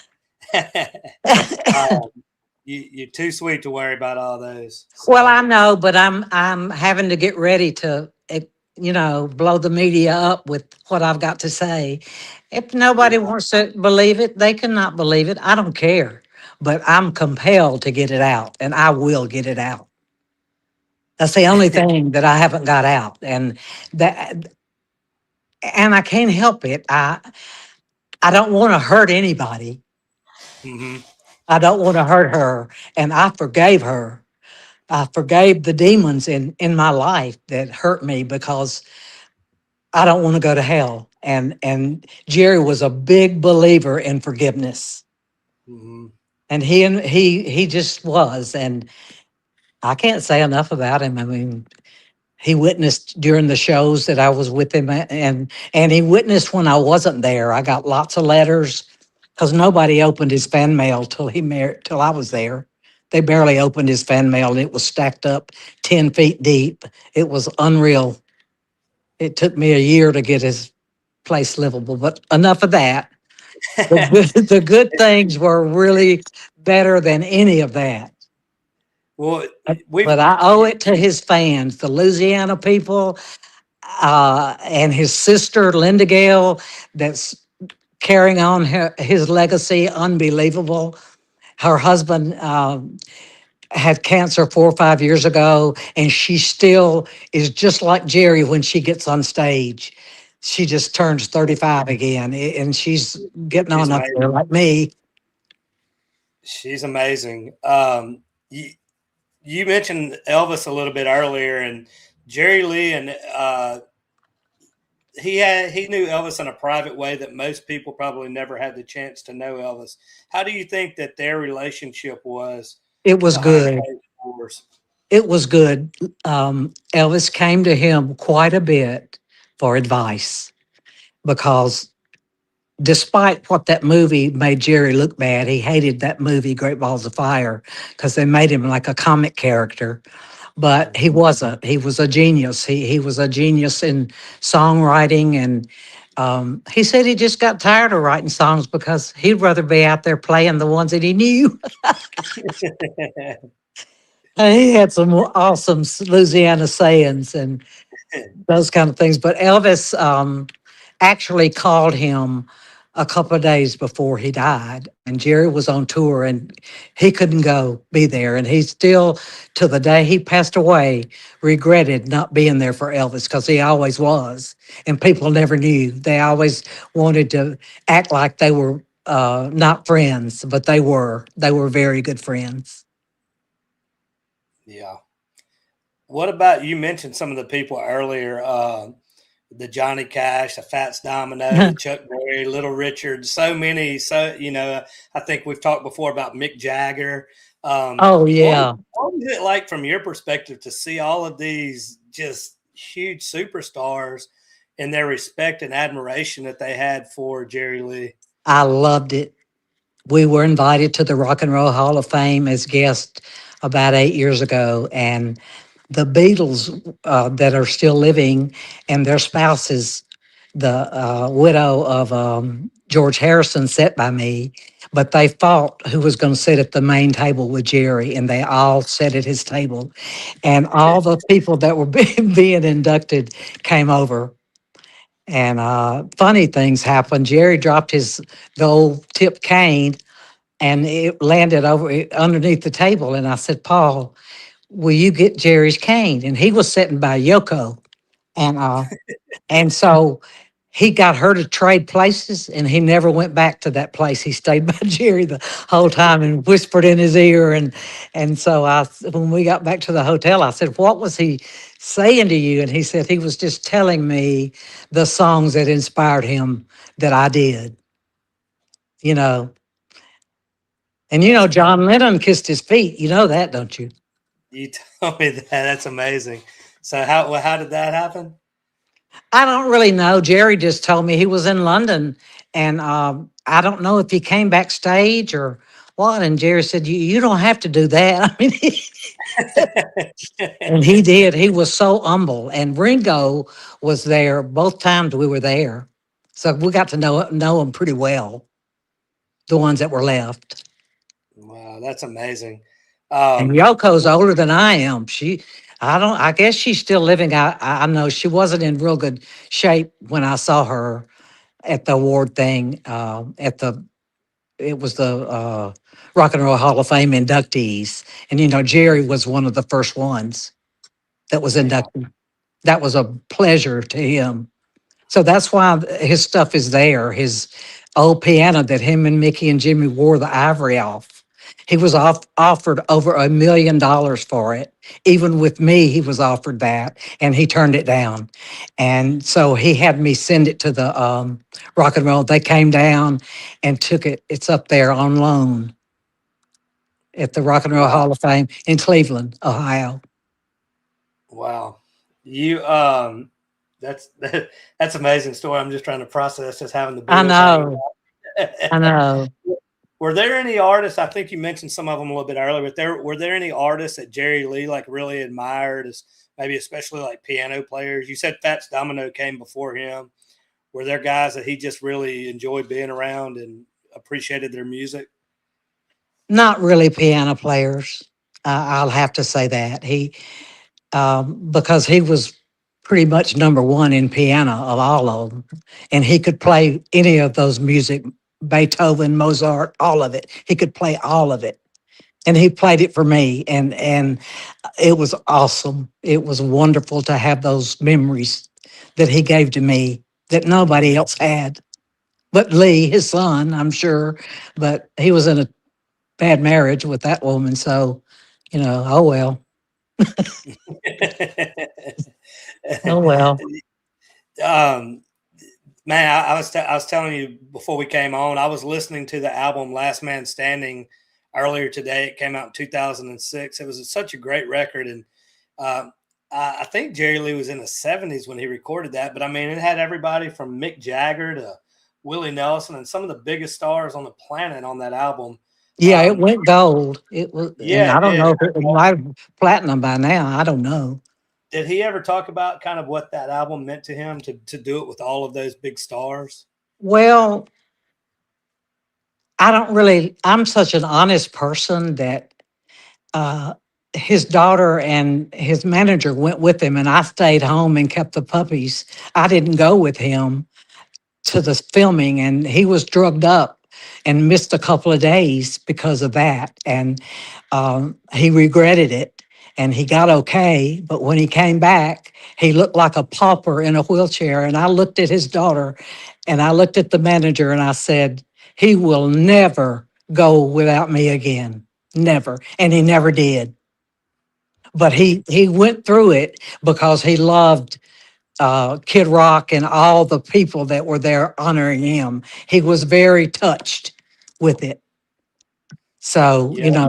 Speaker 1: you're too sweet to worry about all those.
Speaker 2: Well,
Speaker 1: So
Speaker 2: I know, but I'm having to get ready to, blow the media up with what I've got to say. If nobody
Speaker 1: yeah.
Speaker 2: wants to believe it, they cannot believe it. I don't care, but I'm compelled to get it out, and I will get it out. That's the only thing that I haven't got out, that, and I can't help it. I don't want to hurt anybody.
Speaker 1: hmm
Speaker 2: I don't want to hurt her, and I forgave her. I forgave the demons in my life that hurt me because I don't want to go to hell. And Jerry was a big believer in forgiveness.
Speaker 1: hmm
Speaker 2: And he just was. And I can't say enough about him. I mean, he witnessed during the shows that I was with him, and he witnessed when I wasn't there. I got lots of letters because nobody opened his fan mail till I was there. They barely opened his fan mail, and it was stacked up 10 feet deep. It was unreal. It took me a year to get his place livable, but enough of that. The good things were really better than any of that.
Speaker 1: well,
Speaker 2: But
Speaker 1: we've
Speaker 2: I owe it to his fans, the Louisiana people, and his sister, Linda Gale, that's carrying on his legacy. Unbelievable. Her husband had cancer 4 or 5 years ago, and she still is just like Jerry when she gets on stage. She just turns 35 again, and she's getting
Speaker 1: she's
Speaker 2: on up there
Speaker 1: amazing.
Speaker 2: like me.
Speaker 1: She's amazing. You mentioned Elvis a little bit earlier, and Jerry Lee, and he knew Elvis in a private way that most people probably never had the chance to know Elvis. How do you think that their relationship was
Speaker 2: It was
Speaker 1: behind
Speaker 2: good.
Speaker 1: closed doors?
Speaker 2: It was good. Elvis came to him quite a bit for advice because despite what that movie made Jerry look bad, he hated that movie, Great Balls of Fire, because they made him like a comic character. But he wasn't. He was a genius. He was a genius in songwriting, and he said he just got tired of writing songs because he'd rather be out there playing the ones that he knew. He had some awesome Louisiana sayings and those kind of things. But Elvis actually called him a couple of days before he died, and Jerry was on tour, and he couldn't go be there. And he still, to the day he passed away, regretted not being there for Elvis because he always was, and people never knew. They always wanted to act like they were not friends, but they were. They were very good friends.
Speaker 1: Yeah. What about you mentioned some of the people earlier? the Johnny Cash, the Fats Domino, the Chuck Berry, Little Richard, so many. So I think we've talked before about Mick Jagger.
Speaker 2: Oh,
Speaker 1: What
Speaker 2: yeah.
Speaker 1: what was it like from your perspective to see all of these just huge superstars and their respect and admiration that they had for Jerry Lee?
Speaker 2: I loved it. We were invited to the Rock and Roll Hall of Fame as guests about 8 years ago, and the Beatles that are still living and their spouses, the widow of George Harrison, sat by me, but they fought who was going to sit at the main table with Jerry, and they all sat at his table, and all the people that were being inducted came over. And funny things happened. Jerry dropped his the old tip cane and it landed over underneath the table. And I said, Paul, will you get Jerry's cane? And he was sitting by Yoko. And so he got her to trade places and he never went back to that place. He stayed by Jerry the whole time and whispered in his ear. And so when we got back to the hotel, I said, what was he saying to you? And he said, he was just telling me the songs that inspired him that I did, you know. And
Speaker 1: That's
Speaker 2: John
Speaker 1: amazing.
Speaker 2: Lennon kissed his feet. You know that, don't you?
Speaker 1: You told me that. That's amazing. So how did that happen?
Speaker 2: I don't really know. Jerry just told me he was in London, and I don't know if he came backstage or what. And Jerry said, "You don't have to do that." I mean, and he did. He was so humble. And Ringo was there both times we were there, so we got to know him pretty well. The ones that were left.
Speaker 1: Wow, that's amazing.
Speaker 2: And
Speaker 1: Um,
Speaker 2: Yoko's older than I am. I don't. I guess she's still living. I know she wasn't in real good shape when I saw her at the award thing it was the Rock and Roll Hall of Fame inductees, and Jerry was one of the first ones that was
Speaker 1: yeah.
Speaker 2: inducted. That was a pleasure to him. So that's why his stuff is there. His old piano that him and Mickey and Jimmy wore the ivory off. He was offered over $1 million for it. Even with me, he was offered that, and he turned it down. And so he had me send it to the Rock and Roll. They came down and took it. It's up there on loan at the Rock and Roll
Speaker 1: Wow.
Speaker 2: Hall of Fame in Cleveland, Ohio.
Speaker 1: Wow. You that's that's amazing story. I'm just trying to process just having the
Speaker 2: I
Speaker 1: Beatles hanging
Speaker 2: know.
Speaker 1: out.
Speaker 2: I know.
Speaker 1: Were there any artists? I think you mentioned some of them a little bit earlier, but were there any artists that Jerry Lee like really admired as maybe especially like piano players? You said Fats Domino came before him. Were there guys that he just really enjoyed being around and appreciated their music?
Speaker 2: Not really piano players. I'll have to say that because he was pretty much number one in piano of all of them, and he could play any of those music, Beethoven, Mozart, all of it. He could play all of it, and he played it for me, and it was awesome. It was wonderful to have those memories that he gave to me that nobody else had. But Lee, his son, I'm sure, but he was in a bad marriage with that woman. So, oh well. Oh well.
Speaker 1: um, Man, I was telling you before we came on, I was listening to the album Last Man Standing earlier today. It came out in 2006. It was such a great record, and uh, I think Jerry Lee was in the 70s when he recorded that. But I mean, it had everybody from Mick Jagger to Willie Nelson and some of the biggest stars on the planet on that album.
Speaker 2: Yeah, it
Speaker 1: Um,
Speaker 2: went gold. It was, and
Speaker 1: yeah,
Speaker 2: I
Speaker 1: it
Speaker 2: don't
Speaker 1: did.
Speaker 2: know if it might have platinum by now. I don't know.
Speaker 1: Did he ever talk about kind of what that album meant to him to do it with all of those big stars?
Speaker 2: Well, I don't really. I'm such an honest person that uh, his daughter and his manager went with him, and I stayed home and kept the puppies. I didn't go with him to the filming, and he was drugged up and missed a couple of days because of that. And he regretted it, and he got okay. But when he came back, he looked like a pauper in a wheelchair. And I looked at his daughter, and I looked at the manager, and I said, "He will never go without me again, never." And he never did. But he went through it because he loved Kid Rock and all the people that were there honoring him. He was very touched with it. So,
Speaker 1: Yeah,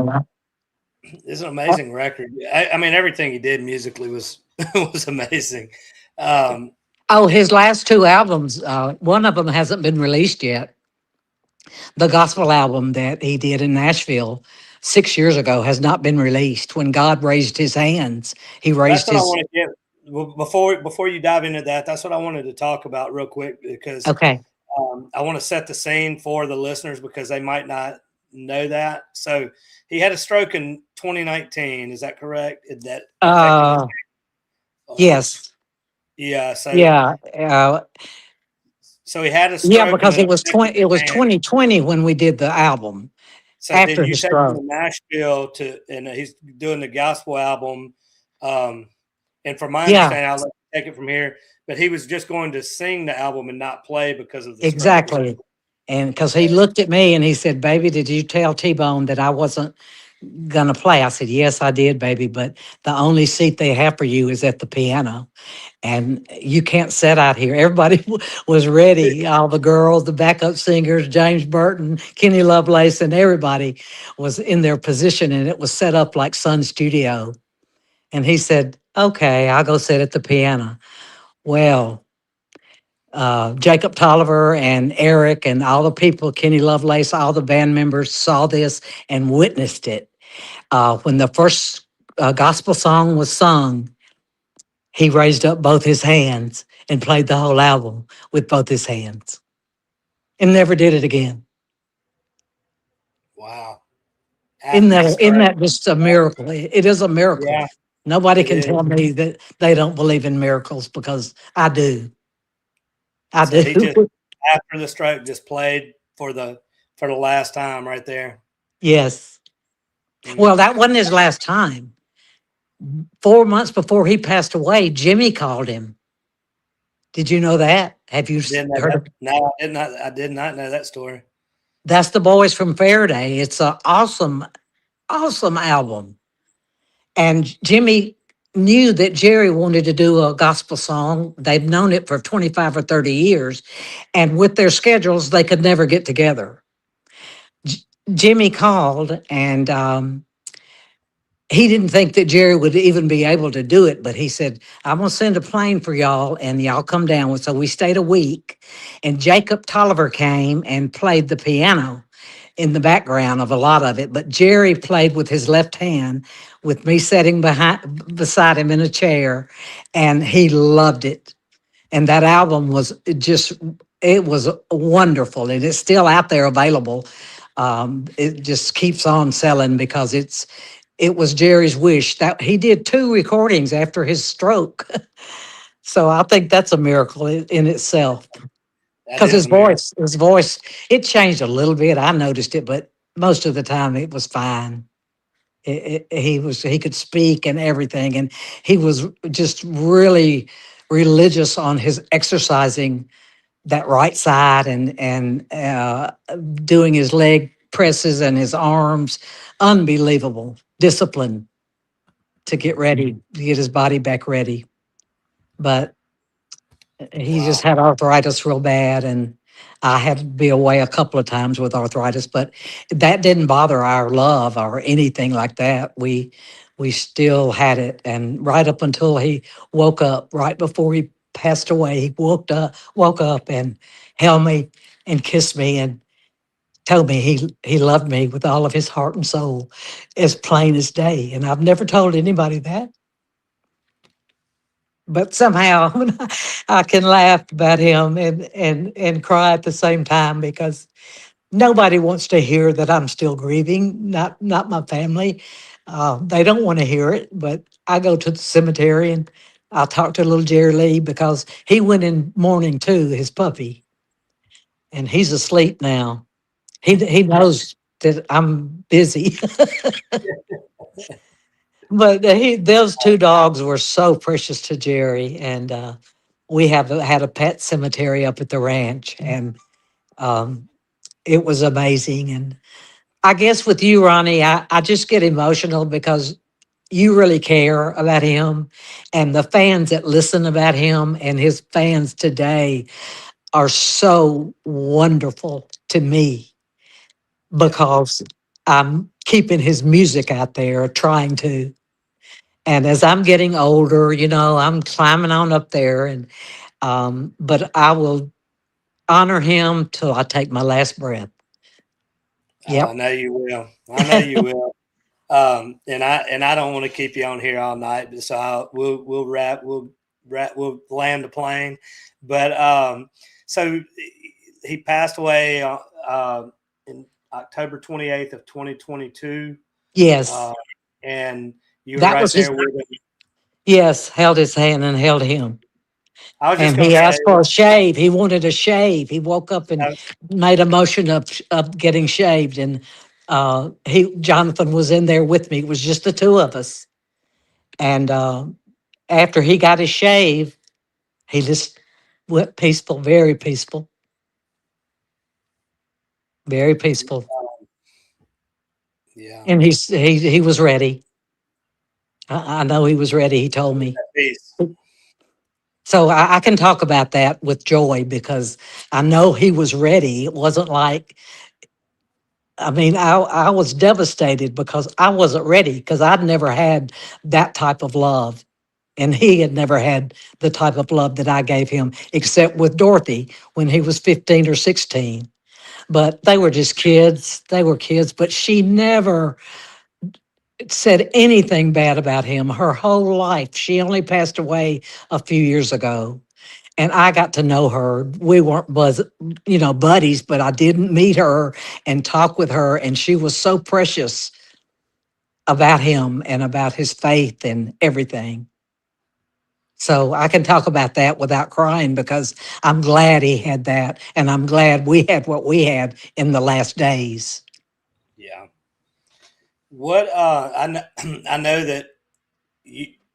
Speaker 1: it's an
Speaker 2: uh,
Speaker 1: amazing record. I mean, everything he did musically was was amazing. Um,
Speaker 2: oh, his last two albums, one of them hasn't been released yet. The gospel album that he did in Nashville 6 years ago has not been released. When God raised his hands, he
Speaker 1: that's
Speaker 2: raised
Speaker 1: what I
Speaker 2: his.
Speaker 1: want to get. Well, before you dive into that, that's what I wanted to talk about real quick because
Speaker 2: Okay.
Speaker 1: I want to set the scene for the listeners because they might not know that. So he had a stroke in 2019. Is that correct? That affected his.
Speaker 2: Uh,
Speaker 1: Uh,
Speaker 2: yes.
Speaker 1: yeah. So
Speaker 2: Yeah.
Speaker 1: so he had a
Speaker 2: Yeah,
Speaker 1: stroke and
Speaker 2: because
Speaker 1: it
Speaker 2: it was
Speaker 1: affected
Speaker 2: 20, it was
Speaker 1: his hand.
Speaker 2: 2020 when we did the album
Speaker 1: So then
Speaker 2: after
Speaker 1: you
Speaker 2: his
Speaker 1: take him
Speaker 2: stroke.
Speaker 1: to Nashville and he's doing the gospel album. Um, and from my
Speaker 2: Yeah,
Speaker 1: understanding, I'll let you take it from here. But he was just going to sing the album and not play because of the stroke. Is that
Speaker 2: exactly. And because he
Speaker 1: okay?
Speaker 2: looked at me and he said, "Baby, did you tell T-Bone that I wasn't gonna play?" I said, "Yes, I did, baby, but the only seat they have for you is at the piano. And you can't sit out here." Everybody was ready. All the girls, the backup singers, James Burton, Kenny Lovelace, and everybody was in their position, and it was set up like Sun Studio. And he said, "Okay, I'll go sit at the piano." Well, Jacob Tolliver and Eric and all the people, Kenny Lovelace, all the band members saw this and witnessed it. When the first gospel song was sung, he raised up both his hands and played the whole album with both his hands and never did it again.
Speaker 1: Wow.
Speaker 2: Isn't
Speaker 1: After the
Speaker 2: that, isn't
Speaker 1: stroke.
Speaker 2: that just a miracle? It is a miracle.
Speaker 1: Yeah,
Speaker 2: Nobody
Speaker 1: it
Speaker 2: can
Speaker 1: is.
Speaker 2: tell me that they don't believe in miracles because I do. I
Speaker 1: So he
Speaker 2: do.
Speaker 1: just after the stroke just played for the last time right there.
Speaker 2: Yes.
Speaker 1: Mm.
Speaker 2: Well, that wasn't his last time. 4 months before he passed away, Jimmy called him. Did you know that? Have you
Speaker 1: Didn't know that.
Speaker 2: heard?
Speaker 1: No, I did not. I did not know that story.
Speaker 2: That's the boys from Ferriday. It's an awesome, awesome album. And Jimmy knew that Jerry wanted to do a gospel song. They've known it for 25 or 30 years. And with their schedules, they could never get together. J- Jimmy called and he didn't think that Jerry would even be able to do it, but he said, "I'm going to send a plane for y'all and y'all come down." So we stayed a week and Jacob Tolliver came and played the piano in the background of a lot of it. But Jerry played with his left hand with me sitting beside him in a chair and he loved it. And that album was it was wonderful and it's still out there available. It just keeps on selling because it was Jerry's wish that he did two recordings after his stroke. So I think that's a miracle in itself.
Speaker 1: That
Speaker 2: Because
Speaker 1: is a miracle.
Speaker 2: his voice, it changed a little bit. I noticed it, but most of the time it was fine. He could speak and everything, and he was just really religious on his exercising that right side and doing his leg presses and his arms. Unbelievable discipline to get ready, to get his body back ready. But he just
Speaker 1: Wow.
Speaker 2: had arthritis real bad, and I had to be away a couple of times with arthritis, but that didn't bother our love or anything like that. We still had it, and right up until he woke up, right before he passed away, he woke up and held me and kissed me and told me he loved me with all of his heart and soul, as plain as day. And I've never told anybody that, but somehow I can laugh about him and cry at the same time because nobody wants to hear that I'm still grieving. Not my family. They don't want to hear it. But I go to the cemetery and I talk to little Jerry Lee because he went in mourning too, his puppy, and he's asleep now. He knows that I'm busy. But those two dogs were so precious to Jerry, and we had a pet cemetery up at the ranch, and um, it was amazing. And I guess with you, Ronnie, I just get emotional because you really care about him. And the fans that listen about him and his fans today are so wonderful to me
Speaker 1: Yeah.
Speaker 2: because I'm keeping his music out there, trying to. And as I'm getting older, I'm climbing on up there, and but I will honor him till I take my last breath.
Speaker 1: Oh, I
Speaker 2: Yep.
Speaker 1: know you will. I know you will. And I don't want to keep you on here all night, but we'll land the plane. But so he passed away in October 28th of 2022,
Speaker 2: Yes,
Speaker 1: uh, and you were
Speaker 2: that
Speaker 1: right
Speaker 2: was his.
Speaker 1: there with him.
Speaker 2: Yes, held his hand and held him.
Speaker 1: I was just
Speaker 2: And
Speaker 1: gonna
Speaker 2: he
Speaker 1: say,
Speaker 2: asked for a shave. He wanted a shave. He woke up and made a motion of getting shaved. And Jonathan was in there with me. It was just the two of us. And after he got his shave, he just went peaceful, very peaceful.
Speaker 1: yeah,
Speaker 2: And he was ready. I know he was ready. He told me.
Speaker 1: peace.
Speaker 2: So I can talk about that with joy because I know he was ready. It wasn't like, I mean, I was devastated because I wasn't ready because I'd never had that type of love. And he had never had the type of love that I gave him, except with Dorothy when he was 15 or 16. But they were just kids. They were kids. But she never said anything bad about him her whole life. She only passed away a few years ago. And I got to know her. We weren't buddies, but I didn't meet her and talk with her. And she was so precious about him and about his faith and everything. So I can talk about that without crying because I'm glad he had that. And I'm glad we had what we had in the last days.
Speaker 1: Yeah. What I know that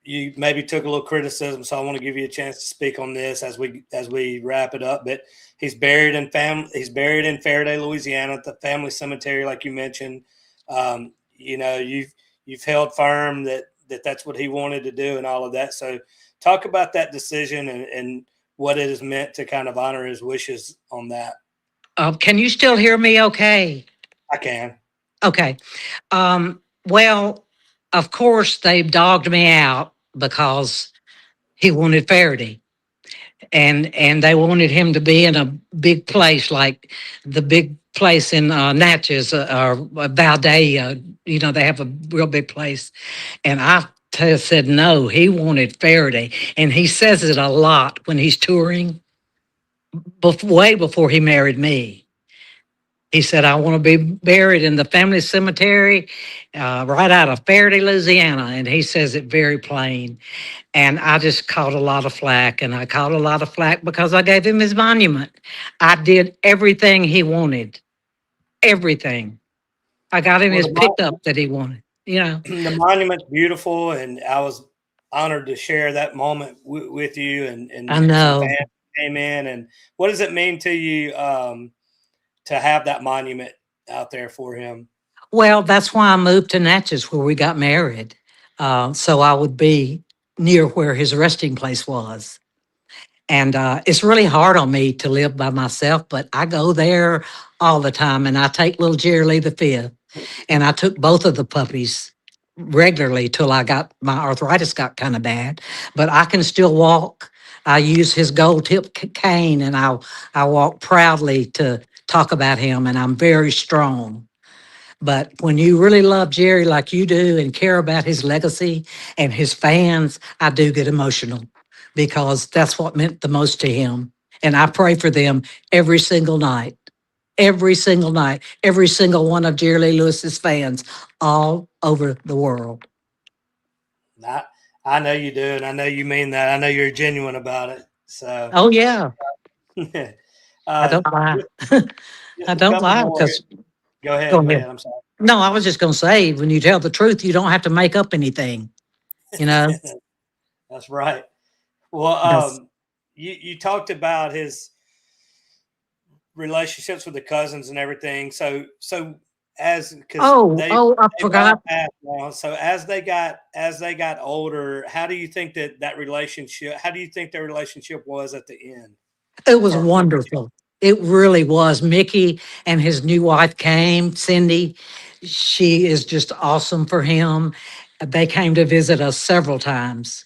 Speaker 1: you maybe took a little criticism, so I want to give you a chance to speak on this as we wrap it up. But he's buried in Ferriday, Louisiana, at the family cemetery, like you mentioned. You've held firm that that's what he wanted to do and all of that. So talk about that decision and what it has meant to kind of honor his wishes on that.
Speaker 2: Can you still hear me okay?
Speaker 1: I can.
Speaker 2: Okay. Well, of course, they dogged me out because he wanted Faraday. And they wanted him to be in a big place like the big place in Natchez or Valdez. They have a real big place. And said no. He wanted Faraday, and he says it a lot when he's touring. Way before he married me, he said, "I want to be buried in the family cemetery, right out of Ferriday, Louisiana." And he says it very plain. And I just caught a lot of flack, and I caught a lot of flack because I gave him his monument. I did everything he wanted, everything. I got him
Speaker 1: Well,
Speaker 2: his pickup that he wanted.
Speaker 1: the monument's beautiful, and I was honored to share that moment with you.
Speaker 2: I
Speaker 1: And some
Speaker 2: know.
Speaker 1: fans came in. And what does it mean to you to have that monument out there for him?
Speaker 2: Well, that's why I moved to Natchez where we got married. So I would be near where his resting place was. And it's really hard on me to live by myself, but I go there all the time and I take little Jerry Lee the fifth. And I took both of the puppies regularly till my arthritis got kind of bad, but I can still walk. I use his gold tip cane and I walk proudly to talk about him, and I'm very strong. But when you really love Jerry like you do and care about his legacy and his fans, I do get emotional because that's what meant the most to him. And I pray for them every single night, every single night, every single one of Jerry Lee Lewis's fans all over the world.
Speaker 1: I, I know you do, and I know you mean that. I know you're genuine about it. So,
Speaker 2: Oh, yeah. I
Speaker 1: uh,
Speaker 2: don't lie.
Speaker 1: just,
Speaker 2: I
Speaker 1: just a
Speaker 2: don't
Speaker 1: couple
Speaker 2: lie
Speaker 1: more here.
Speaker 2: because,
Speaker 1: Go ahead.
Speaker 2: go
Speaker 1: Go
Speaker 2: ahead.
Speaker 1: ahead. I'm sorry.
Speaker 2: No, I was just going to say, when you tell the truth, you don't have to make up anything, you know?
Speaker 1: That's right. Well,
Speaker 2: That's,
Speaker 1: you talked about his relationships with the cousins and everything. So because
Speaker 2: I
Speaker 1: they both
Speaker 2: forgot.
Speaker 1: passed now. So as they got older, how do you think that relationship? How do you think their relationship was at the end?
Speaker 2: It was
Speaker 1: For
Speaker 2: wonderful. It really was. Mickey and his new wife came, Cindy. She is just awesome for him. They came to visit us several times,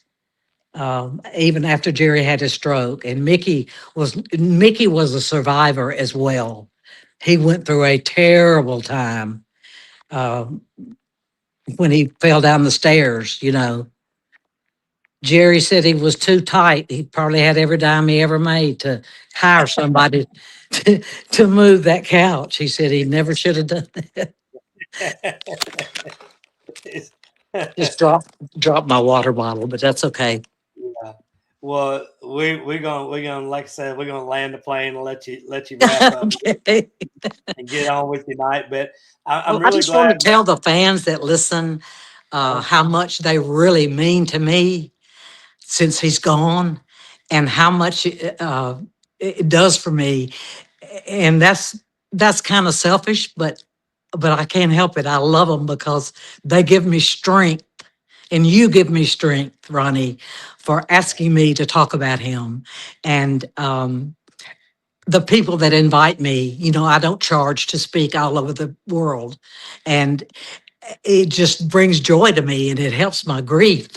Speaker 2: even after Jerry had his stroke. And Mickey was a survivor as well. He went through a terrible time uh, when he fell down the stairs. Jerry said he was too tight. He probably had every dime he ever made to hire somebody to move that couch. He said he never should have done that. Just drop my water bottle, but that's okay.
Speaker 1: Yeah. Well, we're gonna like I said, we're gonna land the plane and let you wrap up
Speaker 2: Okay.
Speaker 1: and get on with your night. But I'm
Speaker 2: Well, I
Speaker 1: really
Speaker 2: just want
Speaker 1: glad.
Speaker 2: to tell the fans that listen how much they really mean to me since he's gone, and how much it does for me. And that's kind of selfish, but I can't help it. I love them because they give me strength, and you give me strength, Ronnie, for asking me to talk about him. And the people that invite me, I don't charge to speak all over the world, and it just brings joy to me, and it helps my grief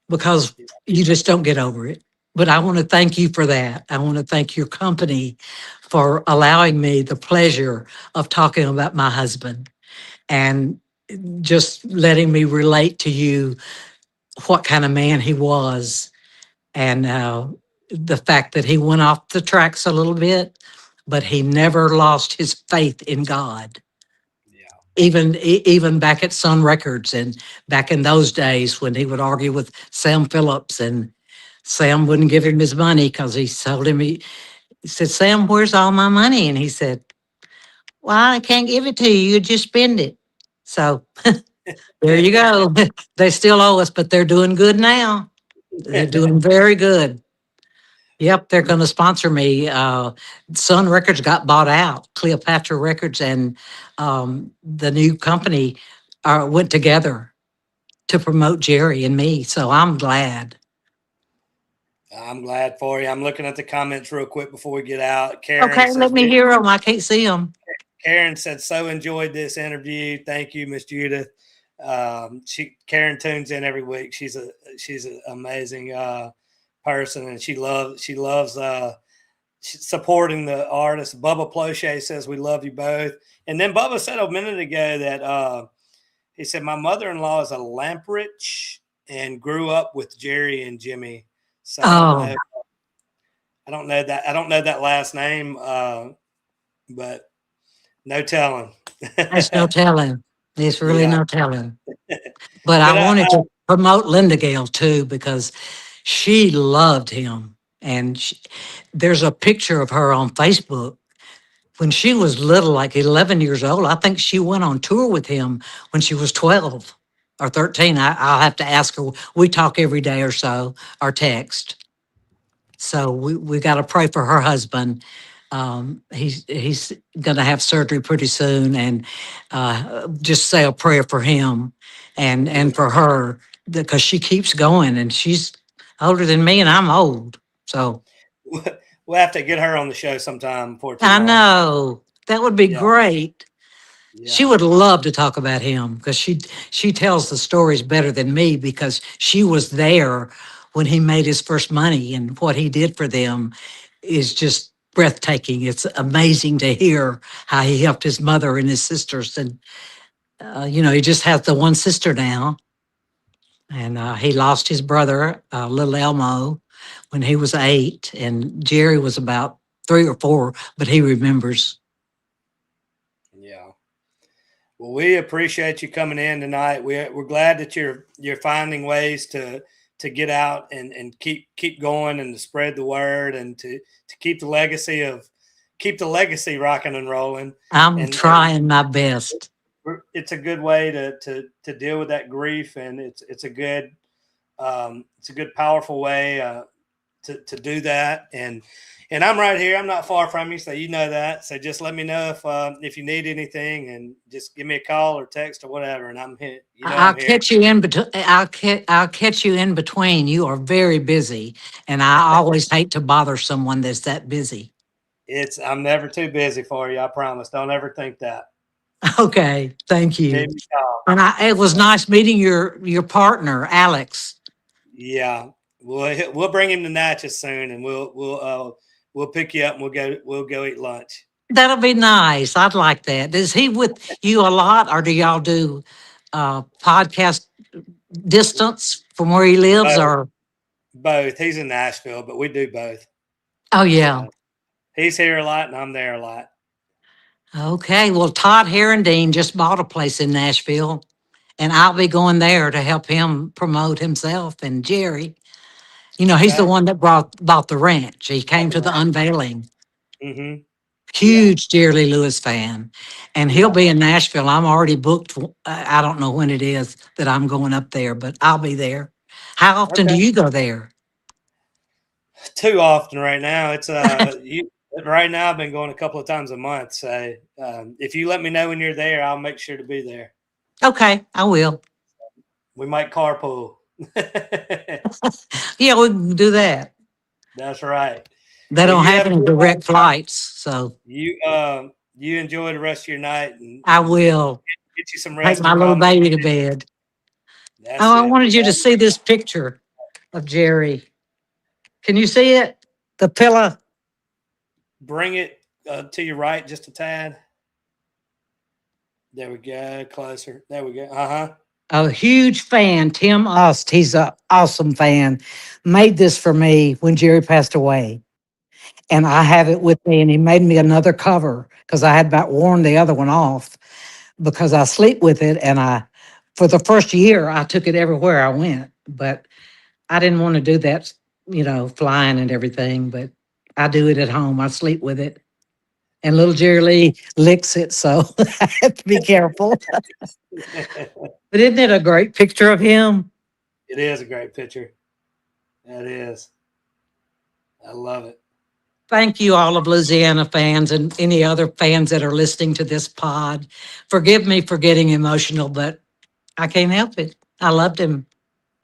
Speaker 2: because you just don't get over it. But I want to thank you for that. I want to thank your company for allowing me the pleasure of talking about my husband and just letting me relate to you what kind of man he was, and the fact that he went off the tracks a little bit, but he never lost his faith in God.
Speaker 1: Yeah.
Speaker 2: Even back at Sun Records and back in those days when he would argue with Sam Phillips, and Sam wouldn't give him his money because he told him, he said, Sam, where's all my money? And he said, well, I can't give it to you. You just spend it. So there you go. They still owe us, but they're doing good now. They're doing very good. Yep, they're going to sponsor me. Sun Records got bought out, Cleopatra Records, and the new company went together to promote Jerry and me. So I'm glad.
Speaker 1: I'm glad for you. I'm looking at the comments real quick before we get out.
Speaker 2: Okay, let me hear them. I can't see them.
Speaker 1: Karen said, so enjoyed this interview. Thank you, Miss Judith. Karen tunes in every week. She's an amazing person, and she loves supporting the artist. Bubba Ploche says, we love you both. And then Bubba said a minute ago that he said, my mother-in-law is a Lamprich and grew up with Jerry and Jimmy. So I don't know.
Speaker 2: Oh,
Speaker 1: I don't know that last name, but no telling.
Speaker 2: there's no telling. There's really
Speaker 1: Yeah.
Speaker 2: no telling. But I
Speaker 1: But
Speaker 2: wanted to promote Linda Gale too because she loved him. And there's a picture of her on Facebook when she was little, like 11 years old. I think she went on tour with him when she was 12 or 13. I'll have to ask her. We talk every day or so, or text. So we got to pray for her husband. He's going to have surgery pretty soon, and just say a prayer for him and for her, because she keeps going, and she's older than me, and I'm old. So
Speaker 1: we'll have to get her on the show sometime before too
Speaker 2: I
Speaker 1: long.
Speaker 2: know that would be
Speaker 1: Yeah.
Speaker 2: great. She
Speaker 1: Yeah.
Speaker 2: would love to talk about him because she tells the stories better than me because she was there when he made his first money, and what he did for them is just breathtaking. It's amazing to hear how he helped his mother and his sisters, and he just has the one sister now, and he lost his brother, little Elmo, when he was 8, and Jerry was about 3 or 4, but he remembers.
Speaker 1: Yeah. Well, we appreciate you coming in tonight. We're glad that you're finding ways to get out and keep going and to spread the word and to keep the legacy rocking and rolling.
Speaker 2: I'm
Speaker 1: And
Speaker 2: trying my best.
Speaker 1: it's a good way to deal with that grief, and it's a good powerful way to do that. And I'm right here. I'm not far from you, so you know that. So just let me know if you need anything, and just give me a call or text or whatever, and I'm here.
Speaker 2: I'll
Speaker 1: I'm here.
Speaker 2: catch you in between. I'll catch you in between. You are very busy, and I always hate to bother someone that's that busy.
Speaker 1: I'm never too busy for you. I promise. Don't ever think that.
Speaker 2: Okay, thank
Speaker 1: You
Speaker 2: you.
Speaker 1: need me to call.
Speaker 2: And it was nice meeting your partner, Alex.
Speaker 1: Yeah, we'll bring him to Natchez soon, and we'll pick you up and we'll go eat lunch.
Speaker 2: That'll be nice. I'd like that. Is he with you a lot, or do y'all do podcast distance from where he lives?
Speaker 1: Both,
Speaker 2: Or
Speaker 1: both. He's in Nashville, but we do both.
Speaker 2: oh yeah,
Speaker 1: He's here a lot, and I'm there a lot.
Speaker 2: okay. Well, Todd Herondine just bought a place in Nashville, and I'll be going there to help him promote himself. And Jerry, he's the
Speaker 1: Okay.
Speaker 2: one that bought the ranch. He came to the unveiling.
Speaker 1: Mm-hmm. Yeah.
Speaker 2: Huge Jerry Lewis fan, and he'll
Speaker 1: Yeah.
Speaker 2: be in Nashville. I'm already booked. I don't know when it is that I'm going up there, but I'll be there. How often do
Speaker 1: Okay.
Speaker 2: you go there?
Speaker 1: Too often right now. It's you. Right now, I've been going a couple of times a month. So if you let me know when you're there, I'll make sure to be there.
Speaker 2: Okay, I will.
Speaker 1: We might carpool.
Speaker 2: Yeah, we can do that.
Speaker 1: That's right.
Speaker 2: They
Speaker 1: Well,
Speaker 2: don't
Speaker 1: you
Speaker 2: have
Speaker 1: have a
Speaker 2: any
Speaker 1: good one.
Speaker 2: direct flights, so
Speaker 1: You enjoy the rest of your night,
Speaker 2: I
Speaker 1: and
Speaker 2: will
Speaker 1: get you some
Speaker 2: take
Speaker 1: rest
Speaker 2: my
Speaker 1: and
Speaker 2: little
Speaker 1: calm
Speaker 2: baby to
Speaker 1: down.
Speaker 2: bed.
Speaker 1: That's
Speaker 2: Oh, I
Speaker 1: it.
Speaker 2: wanted you to see this picture of Jerry. Can you see it? The pillow.
Speaker 1: Bring it to your right just a tad. There we go. Closer. There we go. Uh-huh.
Speaker 2: A huge fan, Tim Ust. He's an awesome fan. Made this for me when Jerry passed away. And I have it with me, and he made me another cover because I had about worn the other one off because I sleep with it. And for the first year, I took it everywhere I went, but I didn't want to do that, flying and everything, but I do it at home. I sleep with it. And little Jerry Lee licks it, so I have to be careful. But isn't it a great picture of him?
Speaker 1: It is a great picture. That is. I love it.
Speaker 2: Thank you, all of Louisiana fans and any other fans that are listening to this pod. Forgive me for getting emotional, but I can't help it. I loved him.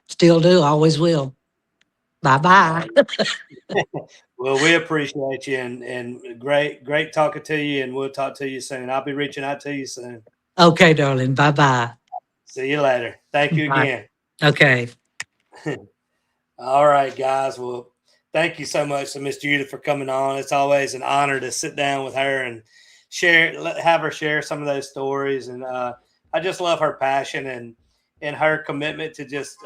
Speaker 2: Still do, always will. Bye bye.
Speaker 1: Uh, well, we appreciate you, and great talking to you, and we'll talk to you soon. I'll be reaching out to you soon.
Speaker 2: Okay, darling. Bye bye.
Speaker 1: See you later. Thank you
Speaker 2: Bye.
Speaker 1: again.
Speaker 2: Okay.
Speaker 1: All right, guys. Well, thank you so much to Miss Judith for coming on. It's always an honor to sit down with her and have her share some of those stories. And I just love her passion and her commitment to just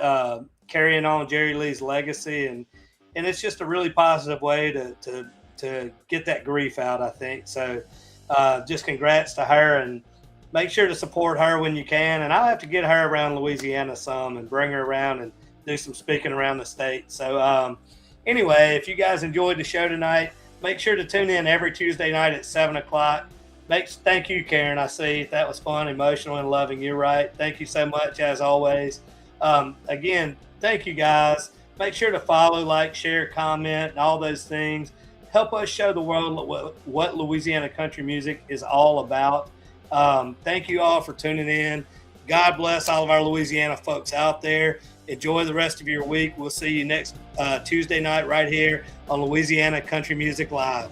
Speaker 1: carrying on Jerry Lee's legacy. And it's just a really positive way to get that grief out, I think. So just congrats to her, and make sure to support her when you can. And I'll have to get her around Louisiana some and bring her around and do some speaking around the state. So anyway, if you guys enjoyed the show tonight, make sure to tune in every Tuesday night at 7:00. Thank you, Karen. I see that was fun, emotional, and loving. You're right. Thank you so much, as always. Again, thank you, guys. Make sure to follow, like, share, comment, and all those things. Help us show the world what Louisiana country music is all about. Thank you all for tuning in. God bless all of our Louisiana folks out there. Enjoy the rest of your week. We'll see you next Tuesday night right here on Louisiana Country Music Live.